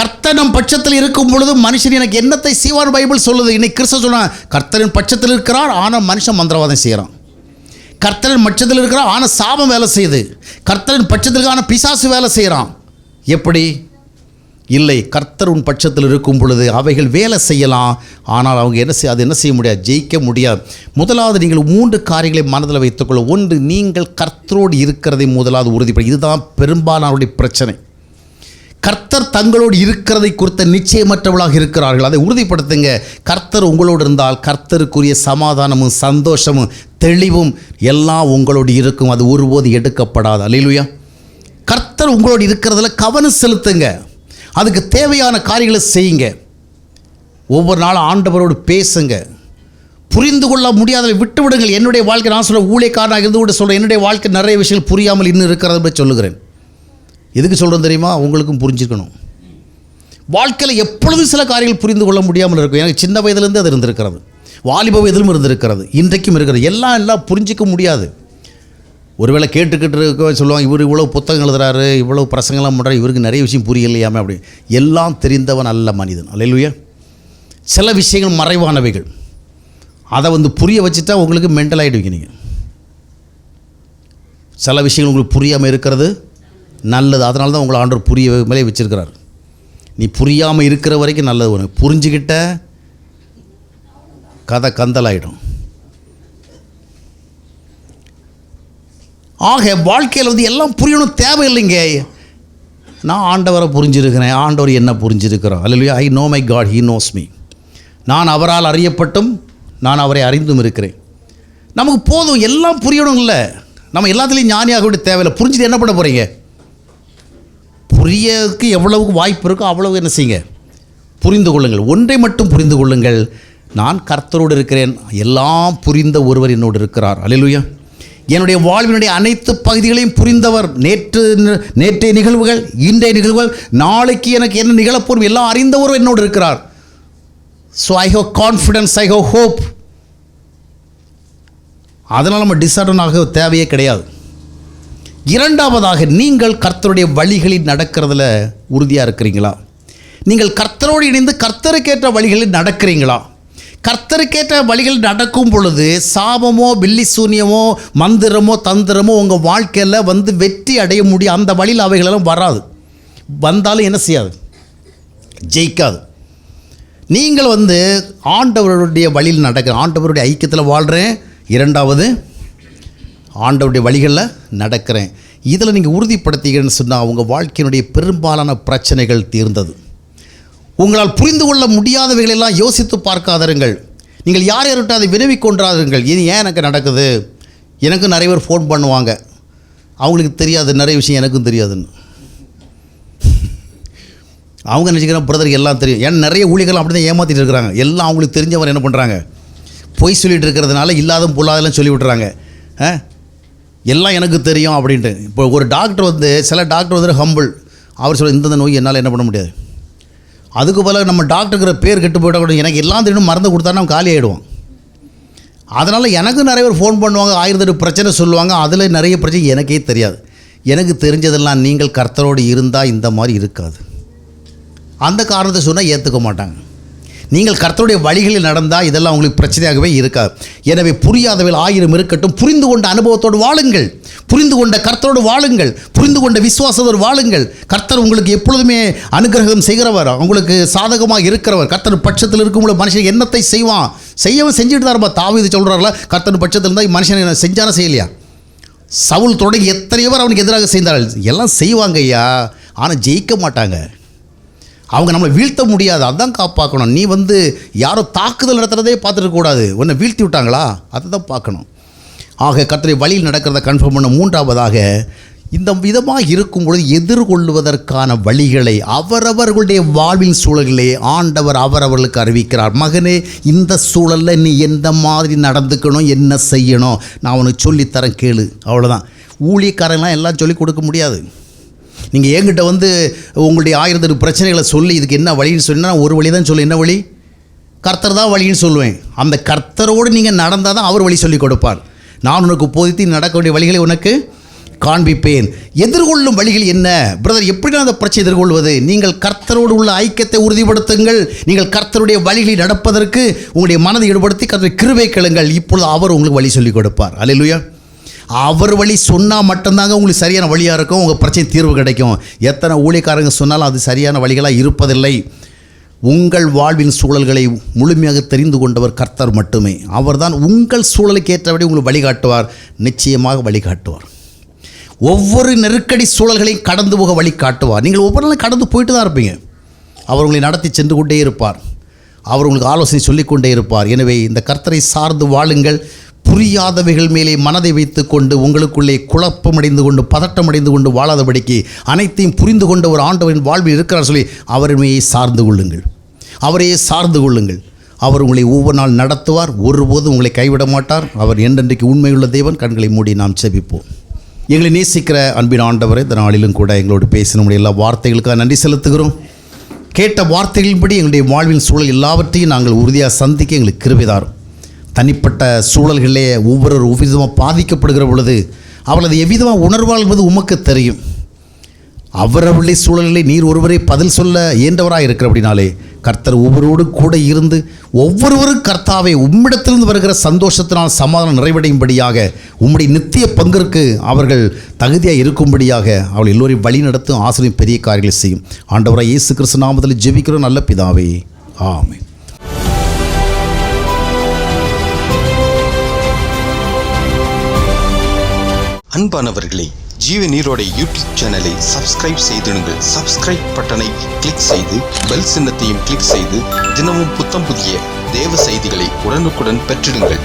கர்த்தர் நம் பட்சத்தில் இருக்கும் பொழுது மனுஷன் எனக்கு என்னத்தை செய்வார் பைபிள் சொல்லுது. இன்னைக்கு கிறிஸ்தவ சொன்னால் கர்த்தரின் பட்சத்தில் இருக்கிறார், ஆனால் மனுஷன் மந்திரவாதம் செய்கிறான். கர்த்தரின் பட்சத்தில் இருக்கிறார், ஆனால் சாபம் வேலை செய்யுது. கர்த்தரின் பட்சத்திற்கான பிசாசு வேலை செய்கிறான். எப்படி? இல்லை, கர்த்தர் உன் பட்சத்தில் இருக்கும் பொழுது அவைகள் வேலை செய்யலாம், ஆனால் அவங்க அது என்ன செய்ய முடியாது? ஜெயிக்க முடியாது. முதலாவது நீங்கள் 3 காரியங்களை மனதில் வைத்துக்கொள்ள. ஒன்று, நீங்கள் கர்த்தரோடு இருக்கிறதை முதலாவது உறுதிப்பட. இதுதான் பெரும்பாலானுடைய பிரச்சனை. கர்த்தர் தங்களோடு இருக்கிறதை குறித்த நிச்சயமற்றவர்களாக இருக்கிறார்கள். அதை உறுதிப்படுத்துங்க. கர்த்தர் உங்களோடு இருந்தால் கர்த்தருக்குரிய சமாதானமும் சந்தோஷமும் தெளிவும் எல்லாம் உங்களோடு இருக்கும். அது ஒருபோது எடுக்கப்படாது. அல்லேலூயா. கர்த்தர் உங்களோடு இருக்கிறதுல கவனம் செலுத்துங்க. அதுக்கு தேவையான காரியங்களை செய்யுங்க. ஒவ்வொரு நாளும் ஆண்டவரோடு பேசுங்க. புரிந்து கொள்ள முடியாததை விட்டு விடுங்கள். என்னுடைய வாழ்க்கை, நான் சொல்ல ஊழியக்காரனாக இருந்து கூட சொல்கிறேன், என்னுடைய வாழ்க்கை நிறைய விஷயங்கள் புரியாமல் இன்னும் இருக்கிறத சொல்லுகிறேன். எதுக்கு சொல்கிறேன் தெரியுமா? உங்களுக்கும் புரிஞ்சுக்கணும். வாழ்க்கையில் எப்பொழுதும் சில காரியங்கள் புரிந்து கொள்ள முடியாமல் இருக்கும். எனக்கு சின்ன வயதிலேருந்து அது இருந்திருக்கிறது, வாலிப வயதிலும் இருந்திருக்கிறது, இன்றைக்கும் இருக்கிறது. எல்லாம் புரிஞ்சிக்க முடியாது. ஒருவேளை கேட்டுக்கிட்டு இருக்க சொல்லுவாங்க, இவர் இவ்வளோ புத்தகம் எழுதுறாரு, இவ்வளோ பிரசங்கெல்லாம் பண்ணுறாரு, இவருக்கு நிறைய விஷயம் புரியலையாமே அப்படி. எல்லாம் தெரிந்தவன் அல்ல மனிதன். அல்லேலூயா. சில விஷயங்கள் மறைவானவைகள், அதை புரிய வச்சுட்டா உங்களுக்கு மென்டல் ஆகிடுவீங்க. நீங்கள் சில விஷயங்கள் உங்களுக்கு புரியாமல் இருக்கிறது நல்லது. அதனால தான் உங்களை ஆண்டவர் புரிய மேலே வச்சிருக்கிறார். நீ புரியாமல் இருக்கிற வரைக்கும் நல்லது. உனக்கு புரிஞ்சுக்கிட்ட கதை கந்தலாயிடும். ஆக வாழ்க்கையில் எல்லாம் புரியணும் தேவையில்லைங்க. நான் ஆண்டவரை புரிஞ்சிருக்கிறேன், ஆண்டவர் என்ன புரிஞ்சிருக்கிறோம். Hallelujah. I know my God, he knows me. நான் அவரால் அறியப்பட்டும் நான் அவரை அறிந்தும் இருக்கிறேன். நமக்கு போதும், எல்லாம் புரியணும். இல்லை, நம்ம எல்லாத்துலேயும் ஞானியாக விட தேவையில்லை. புரிஞ்சுட்டு என்ன பண்ண போகிறீங்க? புரியக்கு எவ்வளவுக்கு வாய்ப்பு இருக்கோ அவ்வளவு என்ன செய்யுங்க, புரிந்து கொள்ளுங்கள். ஒன்றை மட்டும் புரிந்து கொள்ளுங்கள், நான் கர்த்தரோடு இருக்கிறேன், எல்லாம் புரிந்த ஒருவர் என்னோடு இருக்கிறார். அல்லேலூயா. என்னுடைய வாழ்வினுடைய அனைத்து பகுதிகளையும் புரிந்தவர். நேற்றைய நிகழ்வுகள், இன்றைய நிகழ்வுகள், நாளைக்கு எனக்கு என்ன நிகழப்போகும் எல்லாம் அறிந்த ஒருவர் என்னோடு இருக்கிறார். So I have confidence, I have hope. அதனால் நம்ம டிசார்டன் ஆக தேவையே கிடையாது. இரண்டாவதாக, நீங்கள் கர்த்தருடைய வழிகளில் நடக்கிறதுல உறுதியாக இருக்கிறீங்களா? நீங்கள் கர்த்தரோடு இணைந்து கர்த்தருக்கேற்ற வழிகளில் நடக்கிறீங்களா? கர்த்தருக்கேற்ற வழிகளில் நடக்கும் பொழுது சாபமோ பில்லி சூன்யமோ மந்திரமோ தந்திரமோ உங்கள் வாழ்க்கையில் வெற்றி அடைய முடியும். அந்த வழியில் அவைகளெல்லாம் வராது. வந்தாலும் என்ன செய்யாது, ஜெயிக்காது. நீங்கள் ஆண்டவருடைய வழியில் நடக்கிற, ஆண்டவருடைய ஐக்கியத்தில் வாழ்கிறேன். இரண்டாவது, ஆண்டவருடைய வழிகளில் நடக்கிறேன். இதில் நீங்கள் உறுதிப்படுத்திக்கிறேன்னு சொன்னால் உங்கள் வாழ்க்கையினுடைய பெரும்பாலான பிரச்சனைகள் தீர்ந்தது. உங்களால் புரிந்து கொள்ள முடியாதவைகளெல்லாம் யோசித்து பார்க்காதருங்கள். நீங்கள் யார் யார்கிட்ட அதை வினவிக் கொண்டாருங்கள். இது ஏன் எனக்கு நடக்குது? எனக்கும் நிறைய பேர் ஃபோன் பண்ணுவாங்க, அவங்களுக்கு தெரியாது நிறைய விஷயம் எனக்கும் தெரியாதுன்னு. அவங்க நினச்சிக்கிறேன் பிரதருக்கு எல்லாம் தெரியும். ஏன்னா நிறைய ஊழியர்கள் அப்படி தான் ஏமாற்றிட்டு இருக்கிறாங்க. எல்லாம் அவங்களுக்கு தெரிஞ்சவர் என்ன பண்ணுறாங்க, பொய் சொல்லிகிட்டு இருக்கிறதுனால இல்லாத பொல்லாதெல்லாம் சொல்லி விட்டுறாங்க. எல்லாம் எனக்கு தெரியும் அப்படின்ட்டு. இப்போ ஒரு டாக்டர் சில டாக்டர் ஹம்பிள், அவர் சொல்ல இந்த நோய் என்னால் என்ன பண்ண முடியாது. அதுக்கு போல் நம்ம டாக்டருக்கிற பேர் கெட்டு போயிட்டால் கூட எனக்கு எல்லாம் தெரியும் மருந்து கொடுத்தா நம்ம காலி ஆகிடுவோம். அதனால் எனக்கு நிறைய பேர் ஃபோன் பண்ணுவாங்க, 1008 பிரச்சனை சொல்லுவாங்க. அதில் நிறைய பிரச்சனை எனக்கே தெரியாது. எனக்கு தெரிஞ்சதெல்லாம் நீங்கள் கர்த்தரோடு இருந்தால் இந்த மாதிரி இருக்காது. அந்த காரணத்தை சொன்னால் ஏற்றுக்க மாட்டாங்க. நீங்கள் கர்த்தருடைய வழிகளில் நடந்தால் இதெல்லாம் உங்களுக்கு பிரச்சனையாகவே இருக்காது. எனவே புரியாதவர்கள் 1000 இருக்கட்டும், புரிந்து கொண்ட அனுபவத்தோடு வாழுங்கள், புரிந்து கொண்ட கர்த்தரோடு வாழுங்கள், புரிந்து கொண்ட விசுவாசத்தோடு வாழுங்கள். கர்த்தர் உங்களுக்கு எப்பொழுதுமே அனுகிரகம் செய்கிறவர், உங்களுக்கு சாதகமாக இருக்கிறவர். கர்த்தர் பட்சத்தில் இருக்கும்போது மனுஷன் என்னத்தை செய்வான், செய்யவும் செஞ்சுட்டு தான் இருப்பா. தாவீது சொல்கிறார்களா, கர்த்தர் பட்சத்தில் இருந்தால் மனுஷன் செஞ்சானா செய்யலையா? சவுல் தொடங்கி எத்தனையோ பேர் அவனுக்கு எதிராக செய்தார்கள். எல்லாம் செய்வாங்க ஐயா, ஆனால் ஜெயிக்க மாட்டாங்க. அவங்க நம்மளை வீழ்த்த முடியாது. அதான் காப்பாற்றணும். நீ யாரோ தாக்குதல் நடத்துகிறதே பார்த்துருக்கக்கூடாது. உன்னை வீழ்த்தி விட்டாங்களா, அதை தான் பார்க்கணும். ஆக கர்த்தருடைய வழியில் நடக்கிறத கன்ஃபார்ம் பண்ண. மூன்றாவதாக, இந்த விதமாக இருக்கும் பொழுது எதிர்கொள்வதற்கான வழிகளை அவரவர்களுடைய வாழ்வின் சூழலிலே ஆண்டவர் அவரவர்களுக்கு அறிவிக்கிறார். மகனே, இந்த சூழலில் நீ எந்த மாதிரி நடந்துக்கணும், என்ன செய்யணும், நான் உனக்கு சொல்லித்தரேன் கேளு. அவ்வளோதான். ஊழியக்காரங்களாம் எல்லாம் சொல்லிக் கொடுக்க முடியாது. நீங்கள் என்கிட்ட உங்களுடைய 1008 பிரச்சனைகளை சொல்லி இதுக்கு என்ன வழின்னு சொன்னால் ஒரு வழி தான் சொல்லு. என்ன வழி? கர்த்தர் தான் வழின்னு சொல்லுவேன். அந்த கர்த்தரோடு நீங்கள் நடந்தால் தான் அவர் வழி சொல்லிக் கொடுப்பார். நான் உனக்கு போதித்து நடக்க வேண்டிய வழிகளை உனக்கு காண்பிப்பேன். எதிர்கொள்ளும் வழிகள் என்ன பிரதர்? எப்படி அந்த பிரச்சனை எதிர்கொள்வது? நீங்கள் கர்த்தரோடு உள்ள ஐக்கியத்தை உறுதிப்படுத்துங்கள். நீங்கள் கர்த்தருடைய வழிகளில் நடப்பதற்கு உங்களுடைய மனதை ஈடுபடுத்தி கர்த்தருடைய கிருபை கேளுங்கள். இப்பொழுது அவர் உங்களுக்கு வழி சொல்லிக் கொடுப்பார். அல்லேலூயா. அவர் வழி சொன்னால் மட்டும்தாங்க உங்களுக்கு சரியான வழியாக இருக்கும், உங்கள் பிரச்சனை தீர்வு கிடைக்கும். எத்தனை ஊழியக்காரங்க சொன்னாலும் அது சரியான வழிகளாக இருப்பதில்லை. உங்கள் வாழ்வின் சூழல்களை முழுமையாக தெரிந்து கொண்டவர் கர்த்தர் மட்டுமே. அவர்தான் உங்கள் சூழலுக்கு ஏற்றபடி உங்களுக்கு வழிகாட்டுவார், நிச்சயமாக வழிகாட்டுவார். ஒவ்வொரு நெருக்கடி சூழல்களையும் கடந்து போக வழி காட்டுவார். நீங்கள் ஒவ்வொரு நாளும் கடந்து போயிட்டு தான் இருப்பீங்க. அவர் உங்களை நடத்தி சென்று கொண்டே இருப்பார். அவர் உங்களுக்கு ஆலோசனை சொல்லிக்கொண்டே இருப்பார். எனவே இந்த கர்த்தரை சார்ந்து வாழுங்கள். புரியாதவைகள் மேலே மனதை வைத்து கொண்டு உங்களுக்குள்ளே குழப்பமடைந்து கொண்டு பதட்டமடைந்து கொண்டு வாழாதபடிக்கு அனைத்தையும் புரிந்து கொண்ட ஒரு ஆண்டவரின் வாழ்வில் இருக்கிறார் சொல்லி அவரையே சார்ந்து கொள்ளுங்கள். அவரையே சார்ந்து கொள்ளுங்கள். அவர் உங்களை ஒவ்வொரு நாள் நடத்துவார். ஒருபோதும் உங்களை கைவிட மாட்டார். அவர் என்றென்றைக்கு உண்மையுள்ள தேவன். கண்களை மூடி நாம் செபிப்போம். எங்களை நேசிக்கிற அன்பின் ஆண்டவரை இந்த நாளிலும் கூட எங்களோடு பேசின எல்லா வார்த்தைகளுக்காக நன்றி செலுத்துகிறோம். கேட்ட வார்த்தைகளின்படி எங்களுடைய வாழ்வின் சூழல் எல்லாவற்றையும் நாங்கள் உறுதியாக சந்திக்க எங்களுக்கு கிருபை தாரும். தனிப்பட்ட சூழல்களிலே ஒவ்வொரு விதமாக பாதிக்கப்படுகிற பொழுது அவளது எவ்விதமாக உணர்வாள் என்பது உமக்கு தெரியும். அவரவருடைய சூழலிலே நீர் ஒருவரே பதில் சொல்ல இயன்றவராக இருக்கிற அப்படின்னாலே கர்த்தர் ஒவ்வொருவரோடு கூட இருந்து ஒவ்வொருவரும் கர்த்தாவை உம்மிடத்திலிருந்து வருகிற சந்தோஷத்தினால் சமாதானம் நிறைவடையும்படியாக உம்முடைய நித்திய பங்கிற்கு அவர்கள் தகுதியாக இருக்கும்படியாக அவள் எல்லோரையும் வழி நடத்தும் ஆசிரியம் பெரிய காரியங்களை செய்யும். ஆண்டவராய் இயேசு கிறிஸ்து நாமத்தில் ஜெபிக்கிறோம் நல்ல பிதாவே, ஆமென். அன்பானவர்களே, ஜீவ நீரோடை யூடியூப் சேனலை சப்ஸ்கிரைப் செய்திடுங்கள். சப்ஸ்கிரைப் பட்டனை கிளிக் செய்து பெல் சின்னத்தையும் கிளிக் செய்து தினமும் புத்தம் புதிய தேவ செய்திகளை உடனுக்குடன் பெற்றிடுங்கள்.